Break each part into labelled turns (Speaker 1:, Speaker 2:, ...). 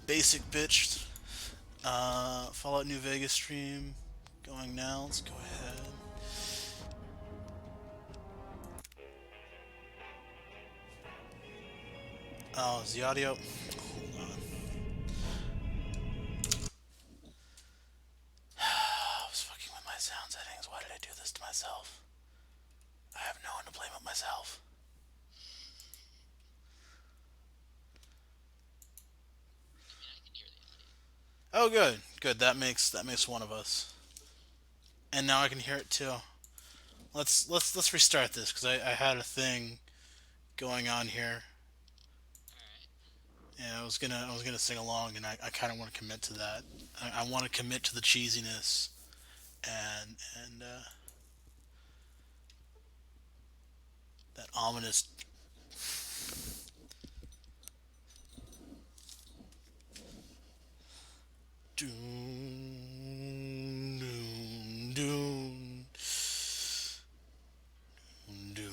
Speaker 1: Basic bitch. Fallout New Vegas stream going now. Let's go ahead. Oh, is the audio? Hold on. I was fucking with my sound settings. Why did I do this to myself? I have no one to blame but myself. Oh, good, good. That makes one of us. And now I can hear it too. Let's restart this because I had a thing going on here. Yeah, I was gonna sing along, and I kind of want to commit to that. I want to commit to the cheesiness and that ominous. Doom, doom, doom, doom.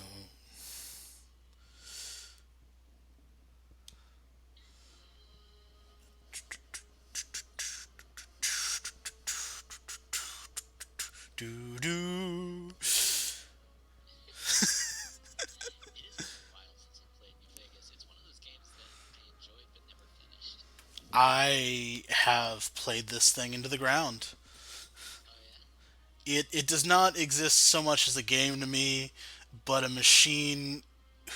Speaker 1: Do do. I have played this thing into the ground. It does not exist so much as a game to me, but a machine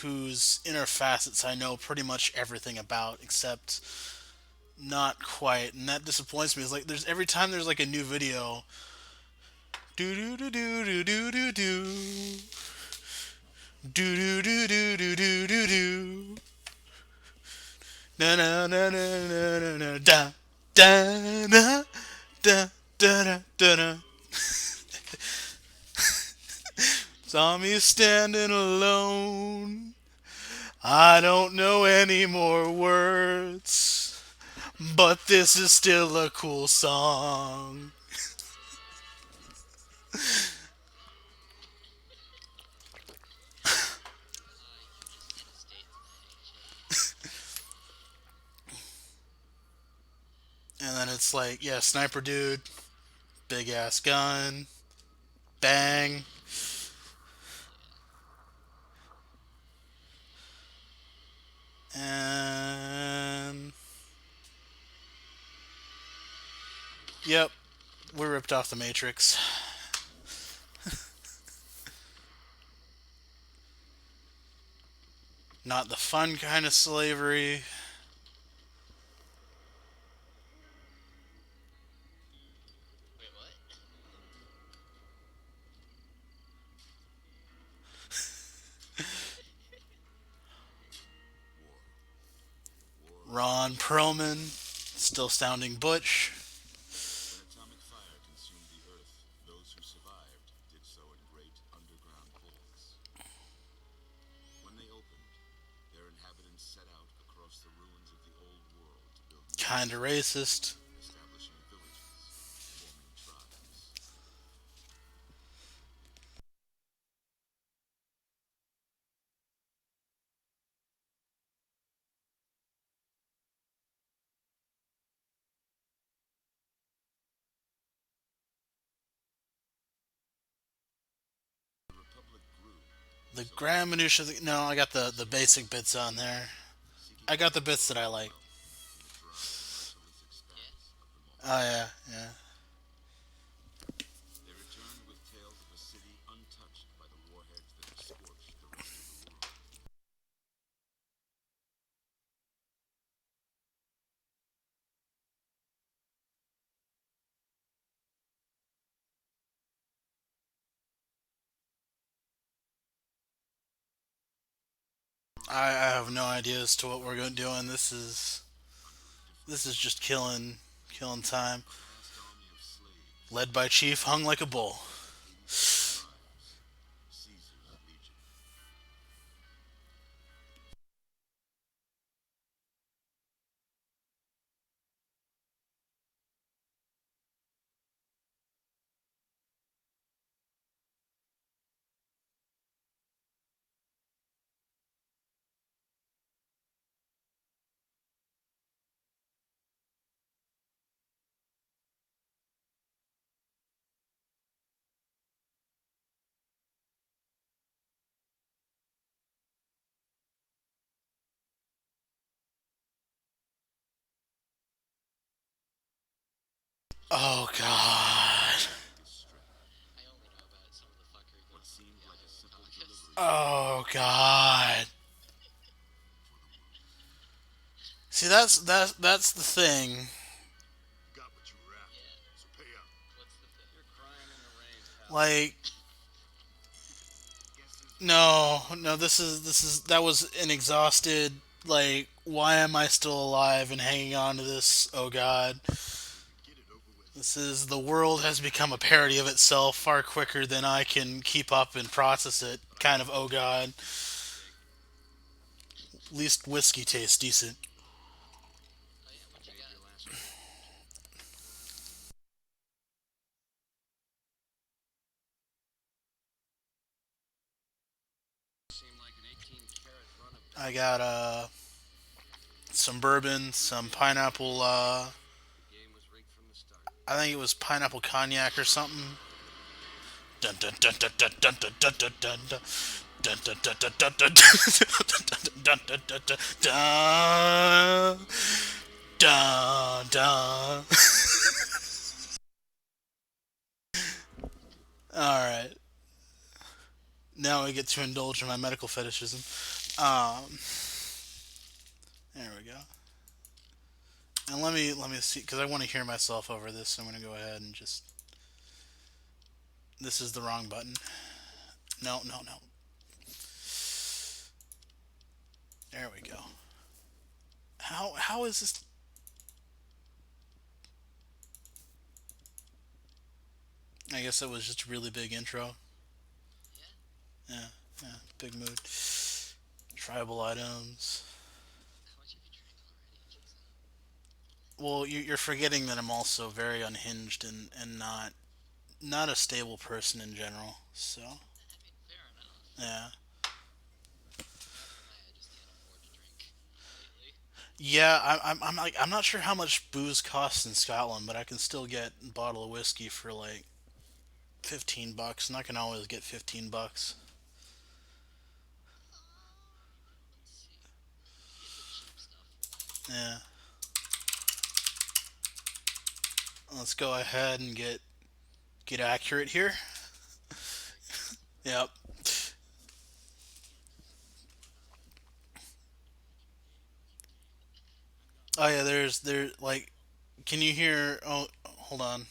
Speaker 1: whose inner facets I know pretty much everything about, except not quite, and that disappoints me. It's like there's every time there's like a new video, do do do do do do do do do do do do do do do do na na na na na na na da da na da da da da da. Saw me standing alone. I don't know any more words, but this is still a cool song. And then it's like, yeah, sniper dude, big ass gun, bang. And yep, we ripped off the Matrix. Not the fun kind of slavery. Ron Perlman, still sounding butch.
Speaker 2: When atomic fire consumed the Earth, those who survived did so in great underground vaults. When they opened, their inhabitants set out across the ruins of the old world to build new
Speaker 1: Kinda
Speaker 2: cities,
Speaker 1: racist.
Speaker 2: establishing villages, forming tribes. The Republic grew,
Speaker 1: The
Speaker 2: so did
Speaker 1: grand
Speaker 2: its
Speaker 1: minutia. No, I got the
Speaker 2: cities,
Speaker 1: basic bits on there.
Speaker 2: seeking
Speaker 1: I got the bits that I
Speaker 2: territorial
Speaker 1: like.
Speaker 2: wealth throughout the merciless expanse of the
Speaker 1: Oh
Speaker 2: multiverse.
Speaker 1: yeah, yeah.
Speaker 2: They returned with tales of a city untouched by the warheads that have scorched the rest of the world.
Speaker 1: I have no idea as to what we're going to do, and
Speaker 2: Under a different
Speaker 1: this is
Speaker 2: name,
Speaker 1: just killing time.
Speaker 2: a vast army of slaves
Speaker 1: Led by Chief, hung like a bull.
Speaker 2: of 86 tribes, Caesar's Legion.
Speaker 1: Oh god.
Speaker 2: his strength.
Speaker 3: I only know about some of the fuckery
Speaker 2: What
Speaker 3: going on in
Speaker 2: seemed
Speaker 3: the
Speaker 2: like a
Speaker 3: other
Speaker 2: simple
Speaker 3: August.
Speaker 2: delivery
Speaker 1: Oh god.
Speaker 2: for the world.
Speaker 1: See, that's the thing.
Speaker 2: You got what you were after,
Speaker 3: Yeah.
Speaker 2: so pay up.
Speaker 3: What's the thing? You're crying in the rain, pal.
Speaker 1: Like,
Speaker 2: Guess who's finally
Speaker 1: no,
Speaker 2: caught up?
Speaker 1: no, that was an exhausted. Like, why am I still alive and hanging on to this? Oh god.
Speaker 2: We could get it over with.
Speaker 1: This is the world has become a parody of itself far quicker than I can keep up and process it. Kind of, oh god.
Speaker 3: Dig.
Speaker 1: At least whiskey tastes decent.
Speaker 3: Oh yeah, what you
Speaker 2: Made
Speaker 3: got?
Speaker 2: your last trip.
Speaker 3: Seemed like an 18 karat run of
Speaker 1: I
Speaker 3: dice.
Speaker 1: got some bourbon, some pineapple.
Speaker 3: The game was rigged from the start.
Speaker 1: I think it was pineapple cognac or something. Dun dun dun dun dun dun dun dun dun dun dun. Dun, dun, dun, dun, dun, dun, dun, dun, dun, dun, dun, dun, dun. All right, now I get to indulge in my medical fetishism. Um, there we go. And let me see because I want to hear myself over this. So I'm gonna go ahead and just. This is the wrong button. No, no, no. There we go. How is this? I guess it was just a really big intro.
Speaker 3: Yeah.
Speaker 1: Yeah, yeah, big mood. Tribal items.
Speaker 3: How much have you drank already? Jesus.
Speaker 1: Well, you're forgetting that I'm also very unhinged and not a stable person in general. So
Speaker 3: I mean, fair enough.
Speaker 1: yeah,
Speaker 3: Not gonna lie, I just can't afford to drink lately.
Speaker 1: yeah. I'm like I'm not sure how much booze costs in Scotland, but I can still get a bottle of whiskey for like $15, and I can always get $15.
Speaker 3: Let's see. You can get the cheap stuff for like
Speaker 1: Yeah. Let's go ahead and get accurate here.
Speaker 3: accurate.
Speaker 1: Yep. Oh yeah, there like can you hear oh hold on.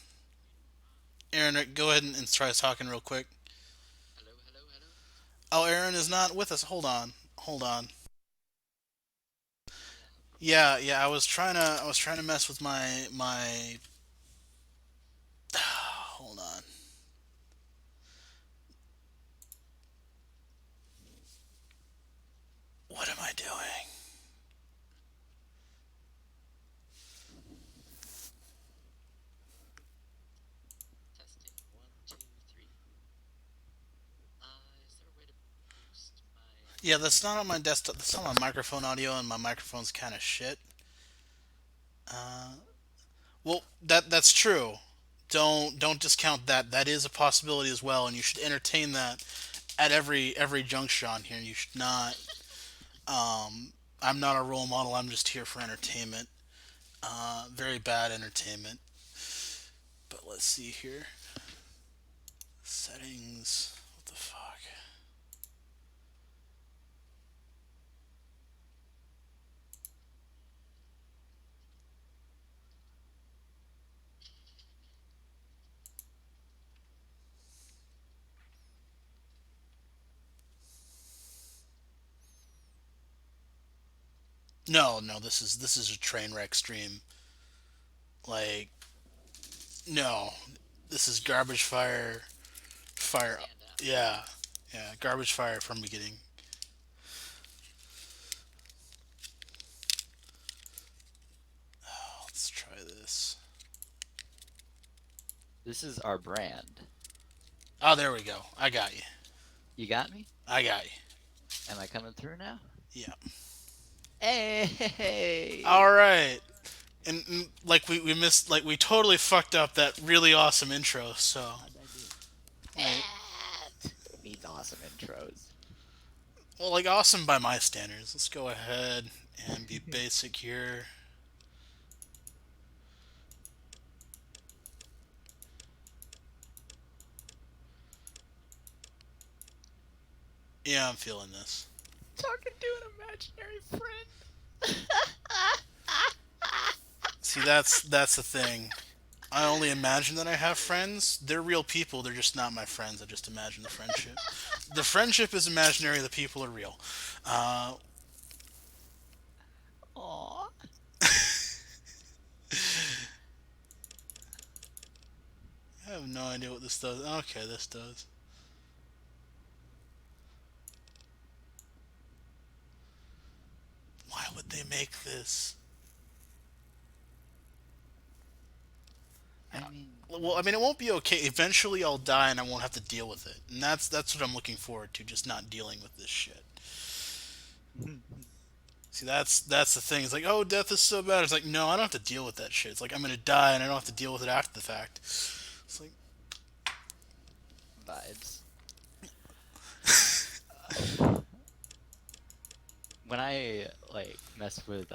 Speaker 1: Aaron, go ahead and try talking real quick.
Speaker 3: Hello, hello, hello.
Speaker 1: Oh, Aaron is not with us. Hold on. Hold on.
Speaker 3: Yeah.
Speaker 1: Yeah, yeah, I was trying to mess with my hold on. What am I doing?
Speaker 3: Testing. One, two, three. Is there a way to boost my
Speaker 1: Yeah, that's not on my desktop. That's on my microphone audio and my microphone's kind of shit. Uh well, that's true. Don't discount that. That is a possibility as well, and you should entertain that at every juncture on here. You should not I'm not a role model. I'm just here for entertainment. Very bad entertainment. But let's see here. Settings. What the fuck? No, no. This is a train wreck stream. Like no, this is garbage fire. Fire.
Speaker 3: standout?
Speaker 1: Yeah, yeah. Garbage fire from beginning. Let's try this.
Speaker 4: This is our brand.
Speaker 1: Oh, there we go. I got you.
Speaker 4: You got me?
Speaker 1: I got you.
Speaker 4: Am I coming through now?
Speaker 1: Yeah.
Speaker 4: Hey!
Speaker 1: All right. And like we missed like we totally fucked up that really awesome intro. So
Speaker 4: How'd I do?
Speaker 1: like,
Speaker 4: Who needs awesome intros?
Speaker 1: well, like awesome by my standards. Let's go ahead and be basic here. Yeah, I'm feeling this.
Speaker 4: Talking to an imaginary friend.
Speaker 1: See, that's the thing. I only imagine that I have friends. They're real people. They're just not my friends. I just imagine the friendship. The friendship is imaginary. The people are real. Uh,
Speaker 4: Aw.
Speaker 1: I have no idea what this does. Okay, this does. Why would they make this?
Speaker 4: I mean,
Speaker 1: Well, I mean, it won't be okay. Eventually, I'll die, and I won't have to deal with it. And that's what I'm looking forward to. Just not dealing with this shit. See, that's the thing. It's like, oh, death is so bad. It's like, no, I don't have to deal with that shit. It's like I'm gonna die, and I don't have to deal with it after the fact. It's like,
Speaker 4: vibes. When I like mess with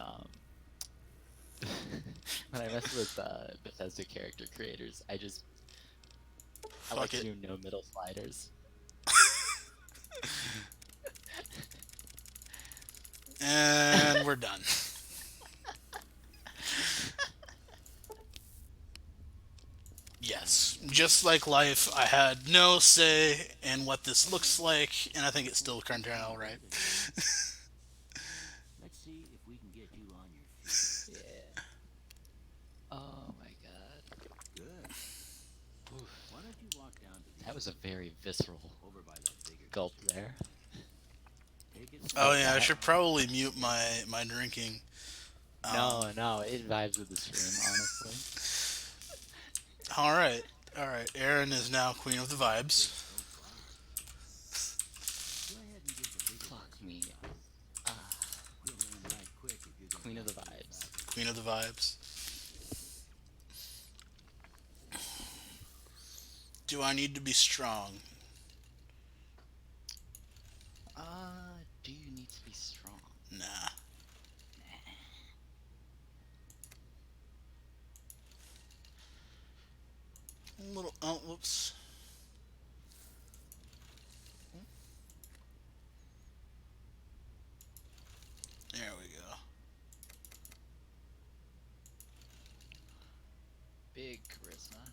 Speaker 4: when I mess with Bethesda character creators, I like
Speaker 1: fuck
Speaker 4: to
Speaker 1: it.
Speaker 4: do no middle sliders.
Speaker 1: And we're done. Yes, just like life, I had no say in what this looks like, and I think it still turned out all right.
Speaker 2: Let's see if we can get you on your feet.
Speaker 4: Yeah. Oh my god.
Speaker 2: Good.
Speaker 4: Oof.
Speaker 2: Why don't you walk down to the
Speaker 4: That was a very visceral
Speaker 2: over by that bigger
Speaker 4: gulp there.
Speaker 2: Take it
Speaker 1: Oh
Speaker 2: slow.
Speaker 1: yeah, I
Speaker 4: that.
Speaker 1: should probably mute my drinking. Um,
Speaker 4: No, it vibes with the stream, honestly.
Speaker 1: all right, all right. Erin is now queen of the vibes.
Speaker 2: So far. Go ahead and give the bigger
Speaker 4: Fuck
Speaker 2: ones.
Speaker 4: me. Ah,
Speaker 2: We'll learn right quick if you're gonna
Speaker 4: queen of the
Speaker 2: last any
Speaker 4: vibes.
Speaker 2: faster.
Speaker 1: Queen of the vibes. Do I need to be strong?
Speaker 4: Do you need to be strong?
Speaker 1: Nah. A little. Oh, whoops. There we go.
Speaker 4: Big charisma.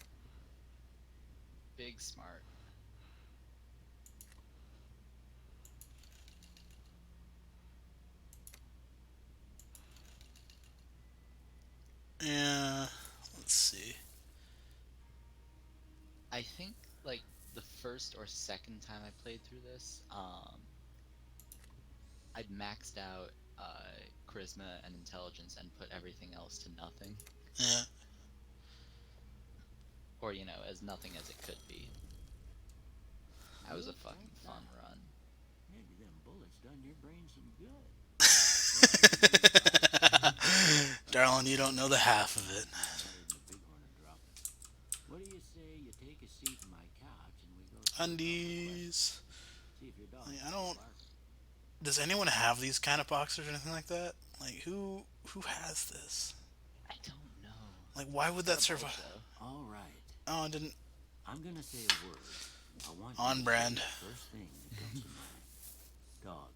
Speaker 4: Big smart.
Speaker 1: Yeah. Let's see.
Speaker 4: I think like the first or second time I played through this, I'd maxed out charisma and intelligence and put everything else to nothing,
Speaker 1: Yeah.
Speaker 4: or as nothing as it could be. That was a
Speaker 2: Looks
Speaker 4: fucking
Speaker 2: like
Speaker 4: fun
Speaker 2: that.
Speaker 4: run.
Speaker 2: Maybe them bullets done your brain some good.
Speaker 1: Darling, you don't know the half of it.
Speaker 2: Better than the bighorn are dropping. What do you say you take a seat in my couch and we go through a couple of
Speaker 1: Undies.
Speaker 2: questions? See if your dog
Speaker 1: Like, I
Speaker 2: starts
Speaker 1: don't.
Speaker 2: barking.
Speaker 1: Does anyone have these kind of boxers or anything like that? Like, who has this?
Speaker 4: I don't know.
Speaker 1: Like, why would that
Speaker 4: Got a bulge,
Speaker 1: survive?
Speaker 4: though.
Speaker 2: All right.
Speaker 1: Oh, I didn't.
Speaker 2: I'm gonna say a word. I want you
Speaker 1: On
Speaker 2: to
Speaker 1: brand.
Speaker 2: say the first thing that comes to mind. Dog.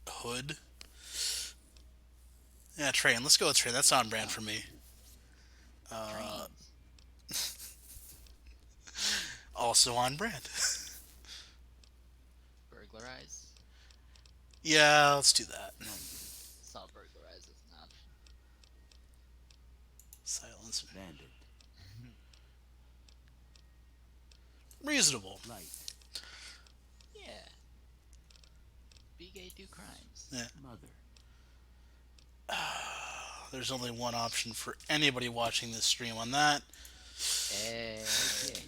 Speaker 1: Hood. Yeah, train. Let's go with train. That's on brand for me.
Speaker 4: Trains.
Speaker 1: Also on brand.
Speaker 4: Burglarize.
Speaker 1: Yeah, let's do that.
Speaker 4: Saw burglarize as an option.
Speaker 1: Silence.
Speaker 2: Bandit.
Speaker 1: Reasonable.
Speaker 2: Light.
Speaker 4: Yeah. Be gay, do crimes.
Speaker 1: Yeah.
Speaker 2: Mother.
Speaker 1: There's only one option for anybody watching this stream on that.
Speaker 4: Hey.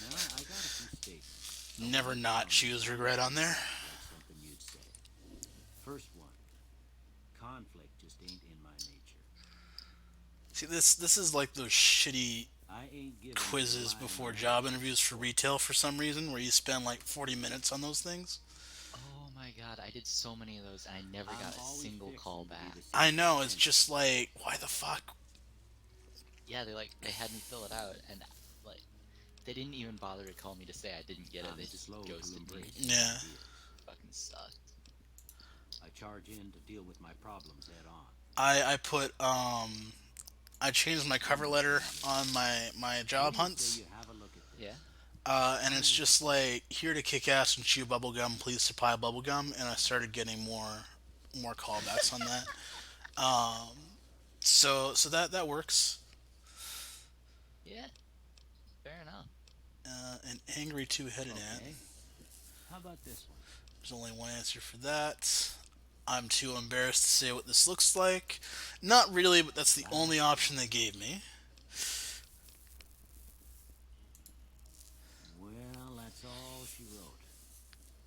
Speaker 2: Now, I got a few statements.
Speaker 1: Never not choose regret on there.
Speaker 2: Like something you'd say. First one. Conflict just ain't in my nature.
Speaker 1: See, this is like those shitty
Speaker 2: I ain't giving
Speaker 1: quizzes
Speaker 2: you
Speaker 1: before
Speaker 2: lying
Speaker 1: job interviews for retail for some reason, where you spend like 40 minutes on those things.
Speaker 4: Oh my god, I did so many of those and I never
Speaker 2: I'm
Speaker 4: got a
Speaker 2: always
Speaker 4: single
Speaker 2: fixing
Speaker 4: call
Speaker 2: to be
Speaker 4: back.
Speaker 2: the
Speaker 1: I
Speaker 2: same
Speaker 1: know, it's
Speaker 2: person.
Speaker 1: just like, why the fuck?
Speaker 4: Yeah, they had me fill it out and like They didn't even bother to call me to say I didn't get it.
Speaker 5: I'm
Speaker 4: They just
Speaker 5: slow to
Speaker 4: ghosted me.
Speaker 5: embrace new
Speaker 1: Yeah.
Speaker 5: ideas.
Speaker 4: Fucking sucked.
Speaker 5: I charge in to deal with my problems head on.
Speaker 1: I put I changed my cover letter on my
Speaker 5: What
Speaker 1: job
Speaker 5: do you say
Speaker 1: hunts.
Speaker 5: you have a look at
Speaker 4: Yeah.
Speaker 5: this?
Speaker 1: And it's just like here to kick ass and chew bubblegum. Please supply bubblegum, and I started getting more callbacks on that. So that works.
Speaker 4: Yeah. Fair enough.
Speaker 1: An angry two-headed ant.
Speaker 5: Okay. How about this one?
Speaker 1: There's only one answer for that. I'm too embarrassed to say what this looks like. Not really, but that's the only option they gave me.
Speaker 5: Well, that's all she wrote.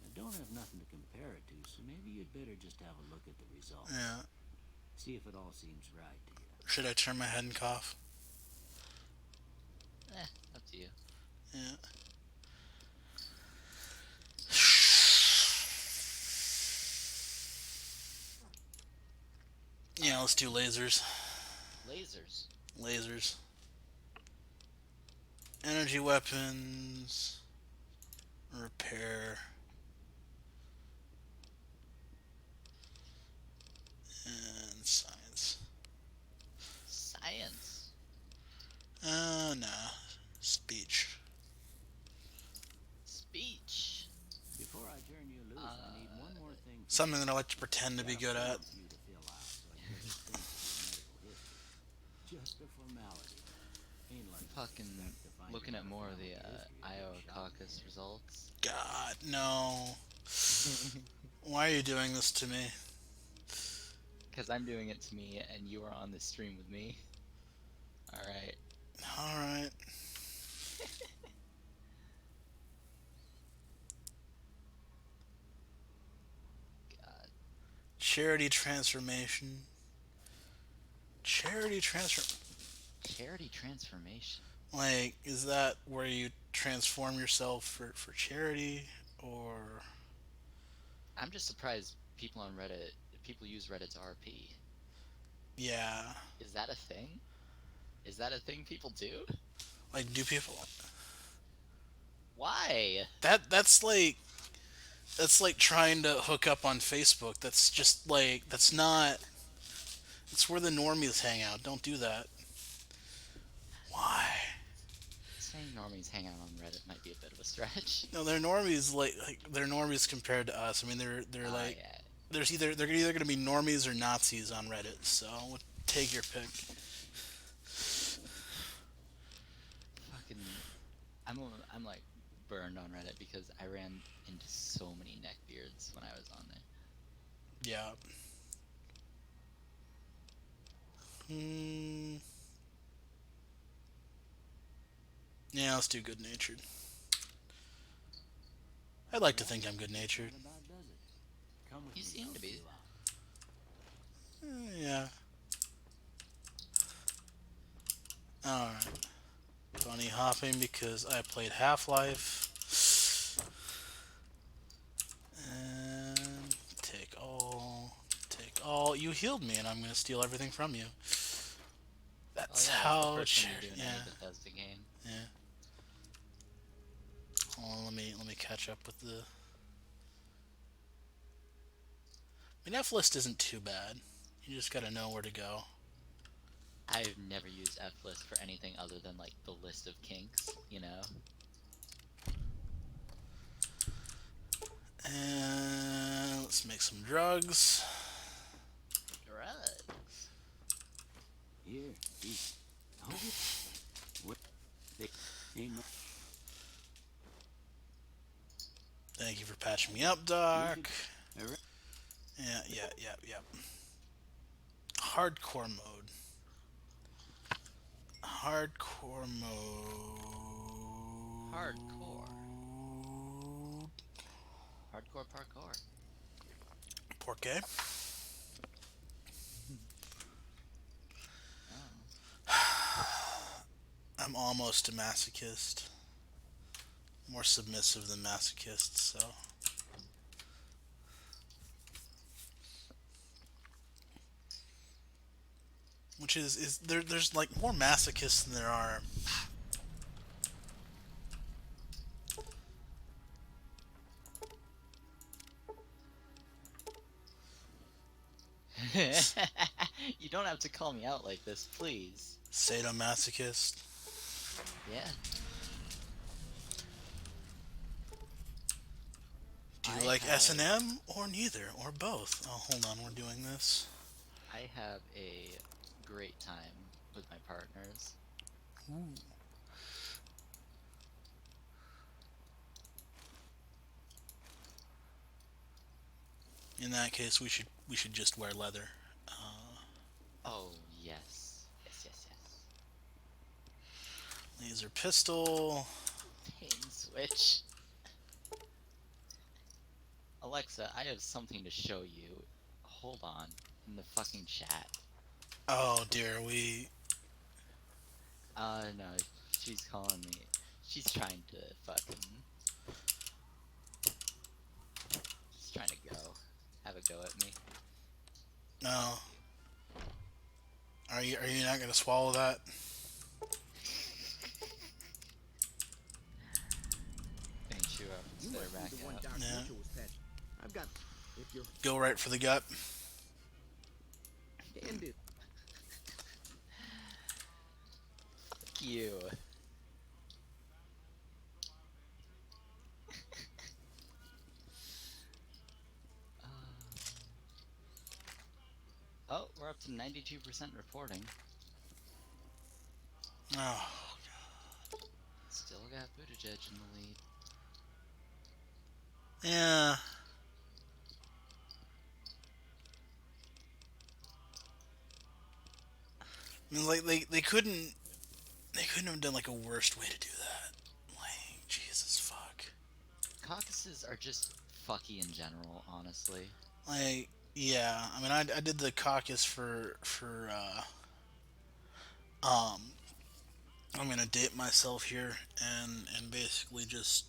Speaker 5: I don't have nothing to compare it to, so maybe you'd better just have a look at the results.
Speaker 1: Yeah.
Speaker 5: See if it all seems right to you.
Speaker 1: Should I turn my head and cough?
Speaker 4: Up to you.
Speaker 1: Yeah. Yeah, let's do lasers.
Speaker 4: Lasers.
Speaker 1: Lasers. Energy weapons. Repair. And science.
Speaker 4: Science.
Speaker 1: Nah. Speech.
Speaker 4: Speech.
Speaker 5: Before I turn you loose, I need one more thing from
Speaker 1: Something
Speaker 5: you.
Speaker 1: that I like to pretend to be
Speaker 5: Got a
Speaker 1: good at.
Speaker 5: form for you to fill out so I can get a trace of your medical history. Just a formality. Ain't like you
Speaker 4: Fucking
Speaker 5: expect to find
Speaker 4: looking
Speaker 5: your
Speaker 4: at more of
Speaker 5: family
Speaker 4: the
Speaker 5: history at
Speaker 4: Iowa
Speaker 5: any shop
Speaker 4: caucus
Speaker 5: visit.
Speaker 4: results.
Speaker 1: God, no. Why are you doing this to me?
Speaker 4: Because I'm doing it to me and you are on this stream with me. Alright.
Speaker 1: Alright.
Speaker 4: God.
Speaker 1: Charity transformation. Charity transfer.
Speaker 4: Charity transformation.
Speaker 1: Like, is that where you transform yourself for charity? Or.
Speaker 4: I'm just surprised people on Reddit, people use Reddit to RP.
Speaker 1: Yeah.
Speaker 4: Is that a thing? Is that a thing people do?
Speaker 1: Like, do people.
Speaker 4: Why?
Speaker 1: That's like. That's like trying to hook up on Facebook. That's just like. That's not. It's where the normies hang out. Don't do that. Why?
Speaker 4: Saying normies hang out on Reddit might be a bit of a stretch.
Speaker 1: No, they're normies like they're normies compared to us. I mean, they're like
Speaker 4: Yeah.
Speaker 1: they're either gonna be normies or Nazis on Reddit. So take your pick.
Speaker 4: Fucking. I'm like burned on Reddit because I ran into so many neckbeards when I was on there.
Speaker 1: Yeah. Hmm. Yeah, let's do good natured. I'd like to think I'm good natured.
Speaker 5: Nothing about does it? Come with
Speaker 4: You
Speaker 5: me,
Speaker 4: seem
Speaker 5: I'll
Speaker 4: to
Speaker 5: see
Speaker 4: be.
Speaker 5: you out.
Speaker 1: Yeah. Alright. Bunny hopping because I played Half-Life. And take all. Take all. You healed me and I'm gonna steal everything from you.
Speaker 4: Oh
Speaker 1: That's
Speaker 4: yeah, that's
Speaker 1: how.
Speaker 4: the first thing you do in
Speaker 1: Yeah.
Speaker 4: any Bethesda game.
Speaker 1: Yeah. Hold on, let me catch up with the. I mean, F list isn't too bad. You just gotta know where to go.
Speaker 4: I've never used F-list for anything other than like the list of kinks, you know?
Speaker 1: And let's make some drugs.
Speaker 4: Drugs.
Speaker 5: Here, eat. Hold it. What? They ain't no.
Speaker 1: Thank you for patching me up, Doc.
Speaker 5: Alright.
Speaker 1: Yeah. Hardcore mode. Hardcore mode.
Speaker 4: Hardcore. Hardcore parkour.
Speaker 1: Porque?
Speaker 4: Oh.
Speaker 1: I'm almost a masochist. More submissive than masochist, so. Which is there's like more masochists than there are
Speaker 4: You don't have to call me out like this, please.
Speaker 1: Sadomasochist.
Speaker 4: Yeah,
Speaker 1: Do you
Speaker 4: I
Speaker 1: like S and
Speaker 4: have
Speaker 1: M or neither or both? Oh, hold on, we're doing this.
Speaker 4: I have a great time with my partners.
Speaker 1: Ooh. In that case, we should just wear leather.
Speaker 4: Oh, yes. Yes, yes, yes.
Speaker 1: Laser pistol.
Speaker 4: Pain switch. Alexa, I have something to show you. Hold on. In the fucking chat.
Speaker 1: Oh dear, we.
Speaker 4: No, she's calling me. She's trying to fucking. She's trying to go. Have a go at me. Fuck
Speaker 1: No.
Speaker 4: you.
Speaker 1: Are you not gonna swallow that?
Speaker 4: Think she
Speaker 6: You
Speaker 4: better
Speaker 6: must be
Speaker 4: back
Speaker 6: the one
Speaker 4: out.
Speaker 6: Doc
Speaker 1: Yeah.
Speaker 6: Mitchell was petting. I've got. If you're
Speaker 1: Go right for the gut.
Speaker 6: can do.
Speaker 4: Fuck you. Oh, we're up to 92% reporting.
Speaker 1: Oh.
Speaker 4: Still got Buttigieg in the lead.
Speaker 1: Yeah. I mean, like they couldn't have done like a worst way to do that. Like Jesus fuck.
Speaker 4: Caucuses are just fucky in general, honestly.
Speaker 1: Like yeah. I mean, I did the caucus for um. I'm gonna date myself here and basically just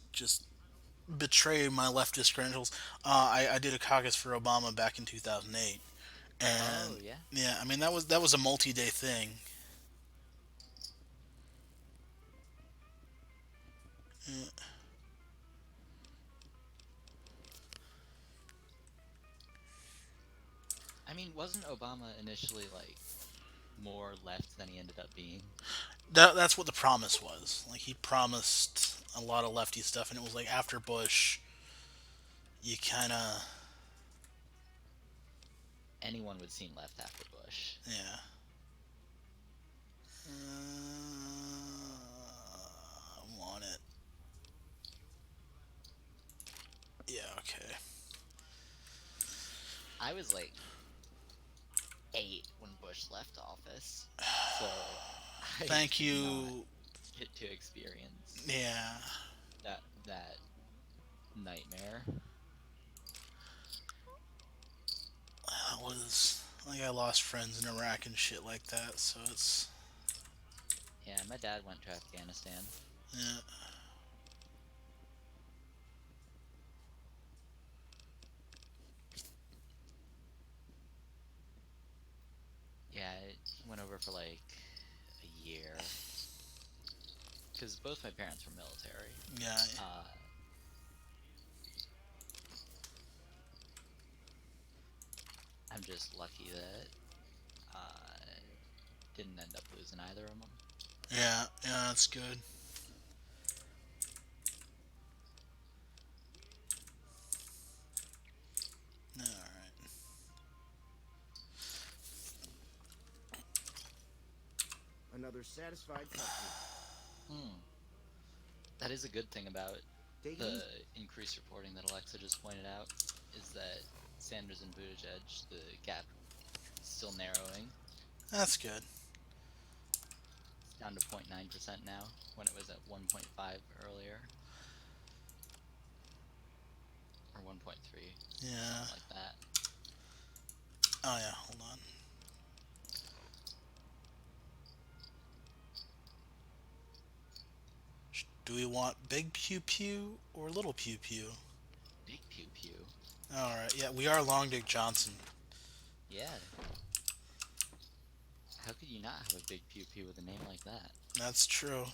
Speaker 1: betray my leftist credentials. I did a caucus for Obama back in 2008,
Speaker 4: Oh,
Speaker 1: and
Speaker 4: yeah?
Speaker 1: yeah, I mean that was a multi-day thing. Yeah.
Speaker 4: I mean, wasn't Obama initially, like, more left than he ended up being?
Speaker 1: That's what the promise was. Like he promised a lot of lefty stuff, and it was like after Bush, you kind of
Speaker 4: Anyone would seem left after Bush.
Speaker 1: yeah. I want it. Yeah. Okay.
Speaker 4: I was, like, 8 when Bush left office, so I
Speaker 1: Thank
Speaker 4: did not
Speaker 1: you.
Speaker 4: get to experience
Speaker 1: Yeah.
Speaker 4: that nightmare.
Speaker 1: That was like I lost friends in Iraq and shit like that. So it's
Speaker 4: Yeah, my dad went to Afghanistan.
Speaker 1: yeah.
Speaker 4: Yeah, he went over for like a year because both my parents were military.
Speaker 1: Yeah.
Speaker 4: Uh, I'm just lucky that didn't end up losing either of them.
Speaker 1: Yeah. Yeah. That's good. All right.
Speaker 6: Another satisfied customer.
Speaker 4: Hmm. That is a good thing about
Speaker 6: Taking
Speaker 4: the increased reporting that Alexa just pointed out is that Sanders and Buttigieg, the gap is still narrowing.
Speaker 1: That's good.
Speaker 4: It's down to 0.9% now when it was at 1.5 earlier, or 1.3,
Speaker 1: Yeah.
Speaker 4: something like that.
Speaker 1: Oh yeah. Hold on. Do we want big pew pew or little pew pew?
Speaker 4: Big pew pew.
Speaker 1: All right. Yeah, we are Long Dick Johnson.
Speaker 4: Yeah. How could you not have a big pew pew with a name like that?
Speaker 1: That's true.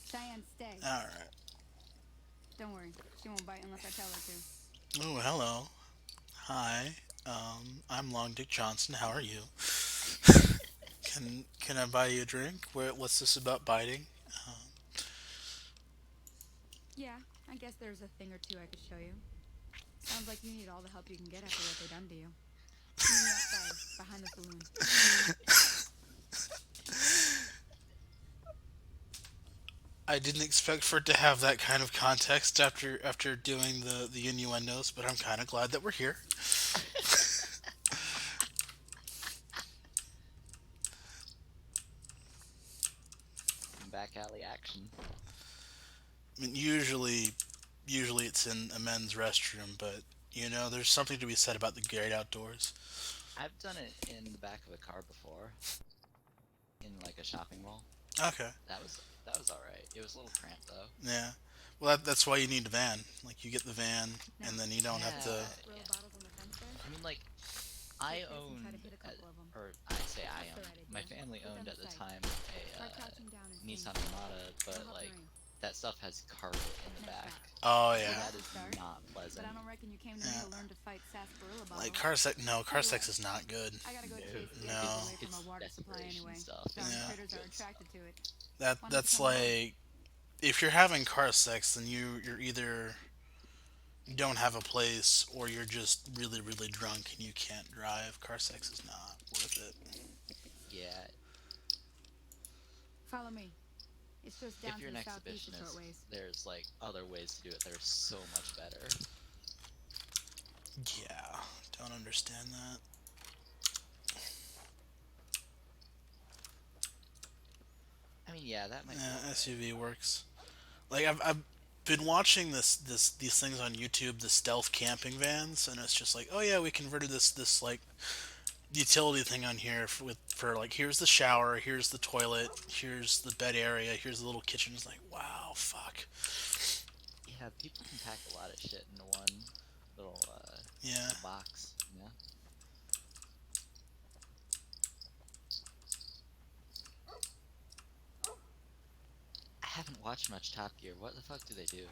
Speaker 7: Cheyenne, stay.
Speaker 1: All right.
Speaker 7: Don't worry, she won't bite unless I tell her to.
Speaker 1: Oh, hello. Hi. I'm Long Dick Johnson. How are you? Can I buy you a drink? What's this about biting?
Speaker 7: Yeah, I guess there's a thing or two I could show you. Sounds like you need all the help you can get after what they done to you. Meet me outside, behind the saloon.
Speaker 1: I didn't expect for it to have that kind of context after doing the innuendos, but I'm kind of glad that we're here.
Speaker 4: Some back alley action.
Speaker 1: I mean, usually it's in a men's restroom, but there's something to be said about the great outdoors.
Speaker 4: I've done it in the back of a car before, in like a shopping mall.
Speaker 1: Okay.
Speaker 4: That was all right. It was a little cramped though.
Speaker 1: Yeah. Well, that's why you need a van. Like you get the van, and then you don't have to.
Speaker 7: Row of bottles on the fence there.
Speaker 4: I mean, like, I
Speaker 7: Take this and
Speaker 4: owned,
Speaker 7: try to hit a couple of 'em.
Speaker 4: or I say I
Speaker 7: That's the
Speaker 4: own.
Speaker 7: right
Speaker 4: My
Speaker 7: idea.
Speaker 4: family
Speaker 7: Put
Speaker 4: owned
Speaker 7: them
Speaker 4: at the
Speaker 7: aside.
Speaker 4: time
Speaker 7: Try
Speaker 4: a
Speaker 7: crouching down and
Speaker 4: Nissan
Speaker 7: think.
Speaker 4: Armada, but
Speaker 7: Don't help
Speaker 4: like
Speaker 7: the rain.
Speaker 4: that stuff has carpet in the
Speaker 7: Next
Speaker 4: back.
Speaker 7: stop.
Speaker 1: Oh
Speaker 4: And
Speaker 1: yeah.
Speaker 4: that is
Speaker 7: Start.
Speaker 4: not pleasant.
Speaker 7: But I don't reckon you came to me
Speaker 1: Yeah.
Speaker 7: to learn to fight sarsaparilla bottles.
Speaker 1: Like car sex. No, car sex is not good.
Speaker 7: I gotta go chase the
Speaker 1: No.
Speaker 7: edges away from
Speaker 4: It's
Speaker 7: our water supply
Speaker 4: desperation
Speaker 7: anyway.
Speaker 4: stuff.
Speaker 7: Darn
Speaker 1: Yeah.
Speaker 7: critters are
Speaker 4: Good.
Speaker 7: attracted to it.
Speaker 1: That's like if you're having car sex, then you're either you don't have a place or you're just really really drunk and you can't drive. Car sex is not worth it.
Speaker 4: Yeah,
Speaker 7: Follow me. It's just down
Speaker 4: if you're
Speaker 7: to
Speaker 4: an
Speaker 7: the southeast a short
Speaker 4: exhibitionist,
Speaker 7: ways.
Speaker 4: there's like other ways to do it that are so much better.
Speaker 1: Yeah, don't understand that.
Speaker 4: I mean, yeah, that might be
Speaker 1: Yeah,
Speaker 4: alright.
Speaker 1: SUV works. Like I've been watching these things on YouTube, the stealth camping vans, and it's just like, oh yeah, we converted this like utility thing on here for like here's the shower, here's the toilet, here's the bed area, here's the little kitchen. It's like, wow, fuck.
Speaker 4: Yeah, people can pack a lot of shit into one little
Speaker 1: Yeah.
Speaker 4: box, you know? I haven't watched much Top Gear. What the fuck do they do?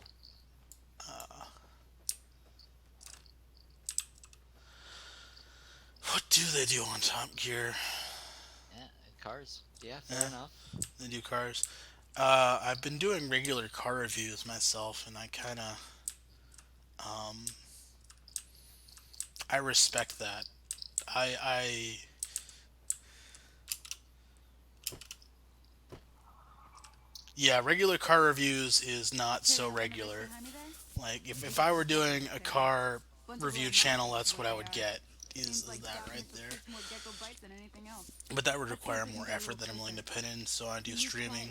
Speaker 1: What do they do on Top Gear?
Speaker 4: Yeah, cars. Yeah, fair
Speaker 1: Yeah.
Speaker 4: enough.
Speaker 1: They do cars. I've been doing regular car reviews myself, and I kind of, I respect that. I yeah, regular car reviews is not so regular. Like if I were doing a car review channel, that's what I would get. Is that right there?
Speaker 7: More gecko bites than anything else.
Speaker 1: But that would require more effort than I'm willing to put in, so I do streaming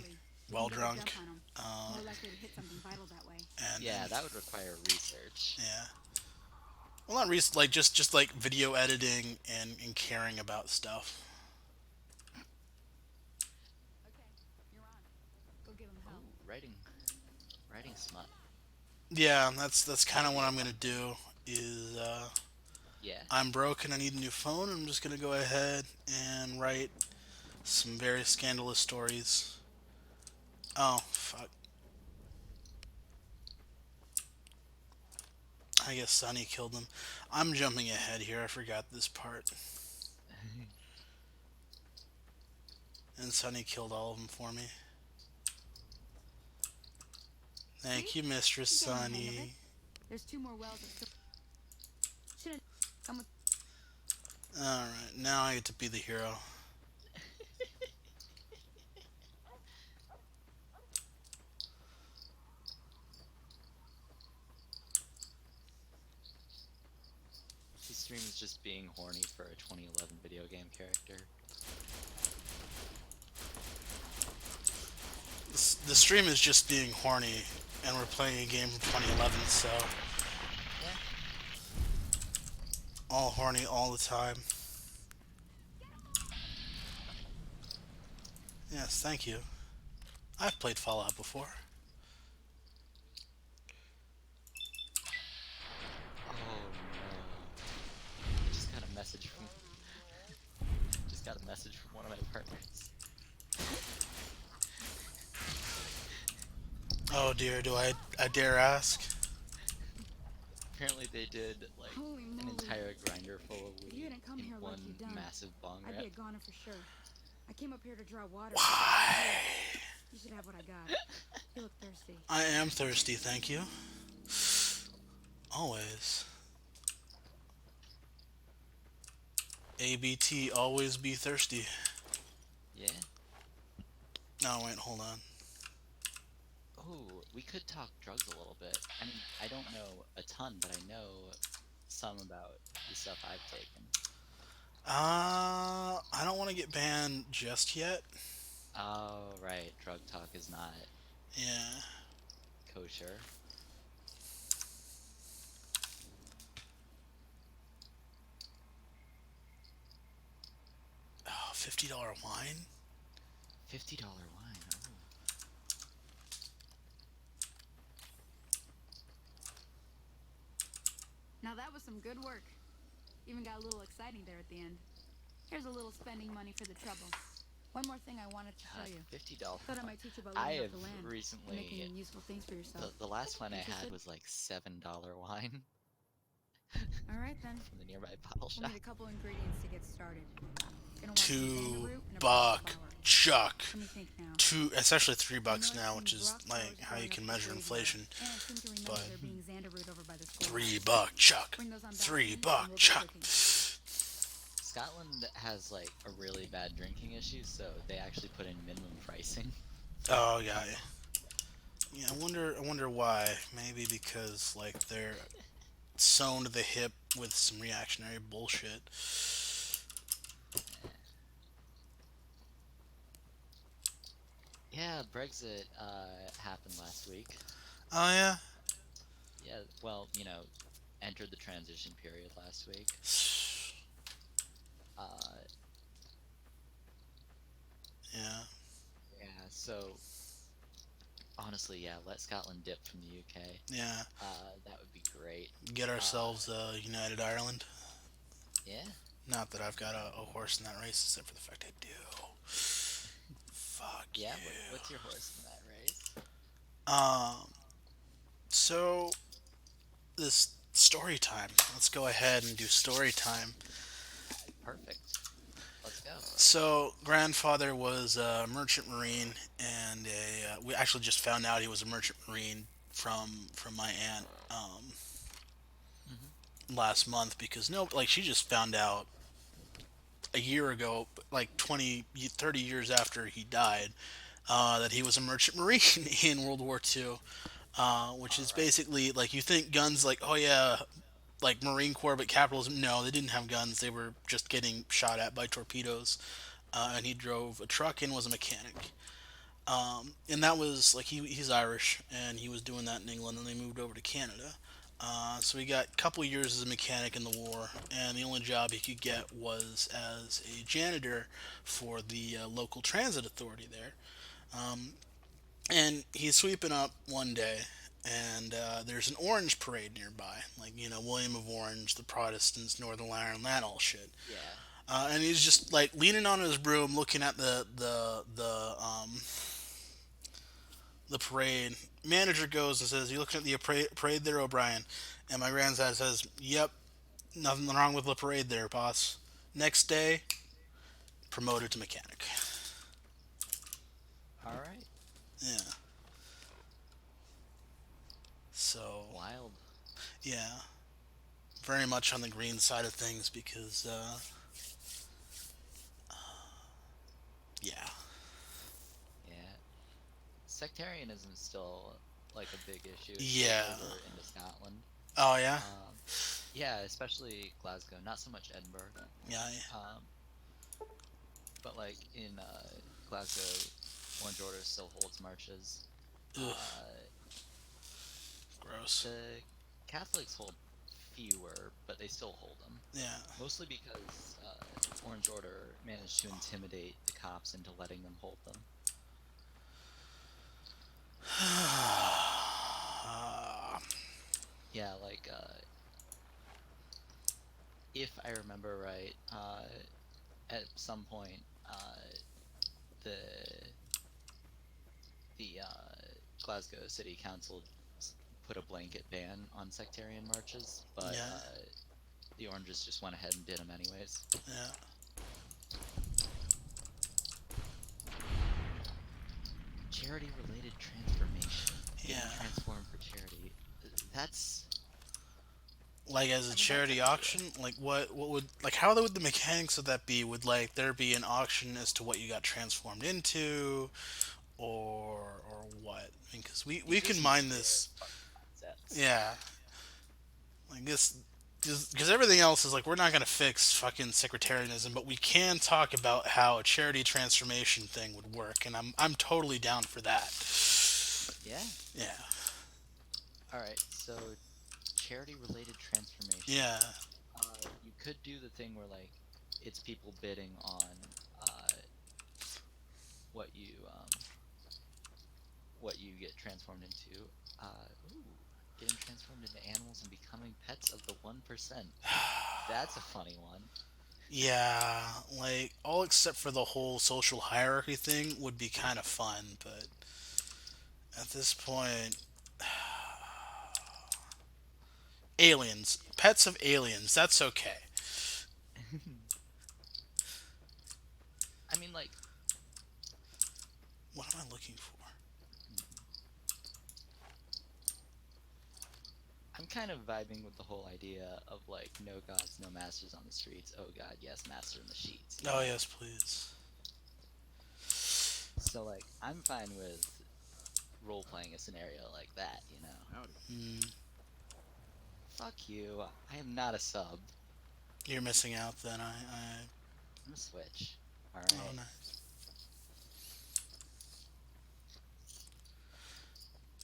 Speaker 1: while drunk.
Speaker 7: More likely to hit something vital that way.
Speaker 1: And
Speaker 4: Yeah, that would require research.
Speaker 1: yeah. Well, not like just like video editing and caring about stuff.
Speaker 7: Okay, you're on. Go give him hell.
Speaker 4: Ooh, writing smut.
Speaker 1: Yeah, that's kind of what I'm gonna do. Is
Speaker 4: Yeah,
Speaker 1: I'm broke and I need a new phone. I'm just gonna go ahead and write some very scandalous stories. Oh fuck! I guess Sonny killed them. I'm jumping ahead here. I forgot this part. And Sonny killed all of them for me. Thank you, Mistress
Speaker 7: You're getting the hang of
Speaker 1: Sonny.
Speaker 7: There's 2 more wells that shouldn't come with.
Speaker 1: Alright, now I get to be the hero.
Speaker 4: his stream is just being horny for a 2011 video game character.
Speaker 1: The stream is just being horny, and we're playing a game from 2011, so
Speaker 4: Yeah.
Speaker 1: all horny all the time. Yes, thank you. I've played Fallout before.
Speaker 4: Oh no. Just got a message from just got a message from one of my partners.
Speaker 1: Oh, Oh dear, do I dare ask?
Speaker 4: Apparently, they did like
Speaker 7: Holy
Speaker 4: an
Speaker 7: moly.
Speaker 4: entire grinder full of
Speaker 7: If you
Speaker 4: weed
Speaker 7: hadn't come
Speaker 4: in
Speaker 7: here like you
Speaker 4: one
Speaker 7: done,
Speaker 4: massive bong
Speaker 7: I'd be
Speaker 4: rip.
Speaker 7: a goner for sure. I came up here to draw water.
Speaker 1: Why?
Speaker 7: You should have what I got. You look thirsty.
Speaker 1: I am thirsty, thank you. Always. ABT, always be thirsty.
Speaker 4: Yeah.
Speaker 1: No, wait, hold on.
Speaker 4: Oh, we could talk drugs a little bit. I mean, I don't know a ton, but I know some about the stuff I've taken.
Speaker 1: I don't want to get banned just yet.
Speaker 4: Oh, right. Drug talk is not
Speaker 1: Yeah.
Speaker 4: kosher.
Speaker 1: Oh, $50 wine?
Speaker 4: $50 wine. Oh.
Speaker 7: Now that was some good work. Even got a little exciting there at the end. Here's a little spending money for the trouble. One more thing I wanted to show you.
Speaker 4: $50.
Speaker 7: Thought I might teach you about
Speaker 4: I
Speaker 7: living
Speaker 4: have
Speaker 7: off the land and
Speaker 4: recently.
Speaker 7: making useful things for yourself.
Speaker 4: The last one I had
Speaker 7: Interested?
Speaker 4: was like $7 wine
Speaker 7: All right then.
Speaker 4: from the nearby bottle
Speaker 7: We'll
Speaker 4: shop.
Speaker 7: need a couple ingredients to get started. Gonna want some
Speaker 1: $2
Speaker 7: banana root and a bottle of flour.
Speaker 1: chuck.
Speaker 7: Let me think now.
Speaker 1: It's actually $3
Speaker 7: I know
Speaker 1: now,
Speaker 7: I've
Speaker 1: which
Speaker 7: seen
Speaker 1: is
Speaker 7: rock
Speaker 1: like
Speaker 7: stars
Speaker 1: how you
Speaker 7: growing
Speaker 1: can
Speaker 7: up
Speaker 1: measure
Speaker 7: the
Speaker 1: inflation.
Speaker 7: And I seem to remember
Speaker 1: But
Speaker 7: there being xander root over by the school.
Speaker 1: $3 chuck.
Speaker 7: Bring those on back to
Speaker 1: $3
Speaker 7: me and we'll get
Speaker 1: chuck.
Speaker 7: cooking.
Speaker 4: Scotland has like a really bad drinking issue, so they actually put in minimum pricing.
Speaker 1: Oh yeah. Yeah, I wonder why. Maybe because like they're sewn to the hip with some reactionary bullshit.
Speaker 4: Yeah, Brexit happened last week.
Speaker 1: Oh yeah.
Speaker 4: Yeah, well, entered the transition period last week. Uh,
Speaker 1: Yeah.
Speaker 4: yeah, so honestly, yeah, let Scotland dip from the UK.
Speaker 1: Yeah.
Speaker 4: That would be great.
Speaker 1: Get ourselves United Ireland.
Speaker 4: Yeah.
Speaker 1: Not that I've got a horse in that race, except for the fact I do. Fuck
Speaker 4: Yeah.
Speaker 1: you.
Speaker 4: What's your horse in that race?
Speaker 1: So this story time. Let's go ahead and do story time.
Speaker 4: Perfect. Let's go.
Speaker 1: So grandfather was a merchant marine, and we actually just found out he was a merchant marine from my aunt last month because no, like she just found out a year ago, like 20, 30 years after he died, that he was a merchant marine in World War II, which is basically like you think guns like, oh yeah, like Marine Corps, but capitalism. No, they didn't have guns. They were just getting shot at by torpedoes. And he drove a truck and was a mechanic. And that was like he's Irish, and he was doing that in England, and they moved over to Canada. So he got a couple years as a mechanic in the war, and the only job he could get was as a janitor for the local transit authority there. And he's sweeping up one day, and there's an orange parade nearby, like William of Orange, the Protestants, Northern Ireland, that all shit.
Speaker 4: Yeah.
Speaker 1: And he's just like leaning on his broom, looking at the parade. Manager goes and says, "You looking at the parade there, O'Brien?" And my granddad says, "Yep, nothing wrong with the parade there, boss." Next day, promoted to mechanic.
Speaker 4: All right.
Speaker 1: Yeah. So
Speaker 4: Wild.
Speaker 1: yeah, very much on the green side of things because yeah,
Speaker 4: Yeah. Sectarianism is still like a big issue
Speaker 1: Yeah.
Speaker 4: over into Scotland.
Speaker 1: oh yeah,
Speaker 4: Yeah, especially Glasgow. Not so much Edinburgh.
Speaker 1: yeah,
Speaker 4: Um, but like in Glasgow, Orange Order still holds marches.
Speaker 1: Ugh,
Speaker 4: Uh,
Speaker 1: gross.
Speaker 4: the Catholics hold fewer, but they still hold them.
Speaker 1: Yeah.
Speaker 4: Mostly because Orange Order managed to intimidate the cops into letting them hold them. Yeah, like if I remember right, at some point, the Glasgow City Council put a blanket ban on sectarian marches, but
Speaker 1: Yeah,
Speaker 4: the Oranges just went ahead and did them anyways.
Speaker 1: yeah,
Speaker 4: Charity-related transformation. Getting
Speaker 1: yeah.
Speaker 4: transformed for charity. That's.
Speaker 1: Like as a
Speaker 4: I mean, that's a
Speaker 1: charity
Speaker 4: cool idea.
Speaker 1: auction, like what would like how would the mechanics of that be? Would like there be an auction as to what you got transformed into, or what? I mean, because we
Speaker 4: These are
Speaker 1: can
Speaker 4: some
Speaker 1: mine
Speaker 4: scary
Speaker 1: this.
Speaker 4: fucking concepts.
Speaker 1: Yeah, like this. Because everything else is like we're not gonna fix fucking secretarianism, but we can talk about how a charity transformation thing would work, and I'm totally down for that.
Speaker 4: Yeah.
Speaker 1: Yeah,
Speaker 4: All right. So charity-related transformation.
Speaker 1: yeah,
Speaker 4: You could do the thing where like it's people bidding on uh, what you get transformed into. Ooh, getting transformed into animals and becoming pets of the 1%. That's a funny one.
Speaker 1: yeah. Like all except for the whole social hierarchy thing would be kind of fun, but at this point, aliens, pets of aliens, that's okay.
Speaker 4: I mean, like,
Speaker 1: What am I looking for?
Speaker 4: I'm kind of vibing with the whole idea of like no gods, no masters on the streets. Oh god, yes, master in the sheets. You
Speaker 1: Oh
Speaker 4: know?
Speaker 1: yes, please.
Speaker 4: So like, I'm fine with role playing a scenario like that. You know?
Speaker 6: Howdy.
Speaker 1: Mm,
Speaker 4: Fuck you. I am not a sub.
Speaker 1: you're missing out then.
Speaker 4: I'm a switch. All
Speaker 1: Oh
Speaker 4: right.
Speaker 1: nice.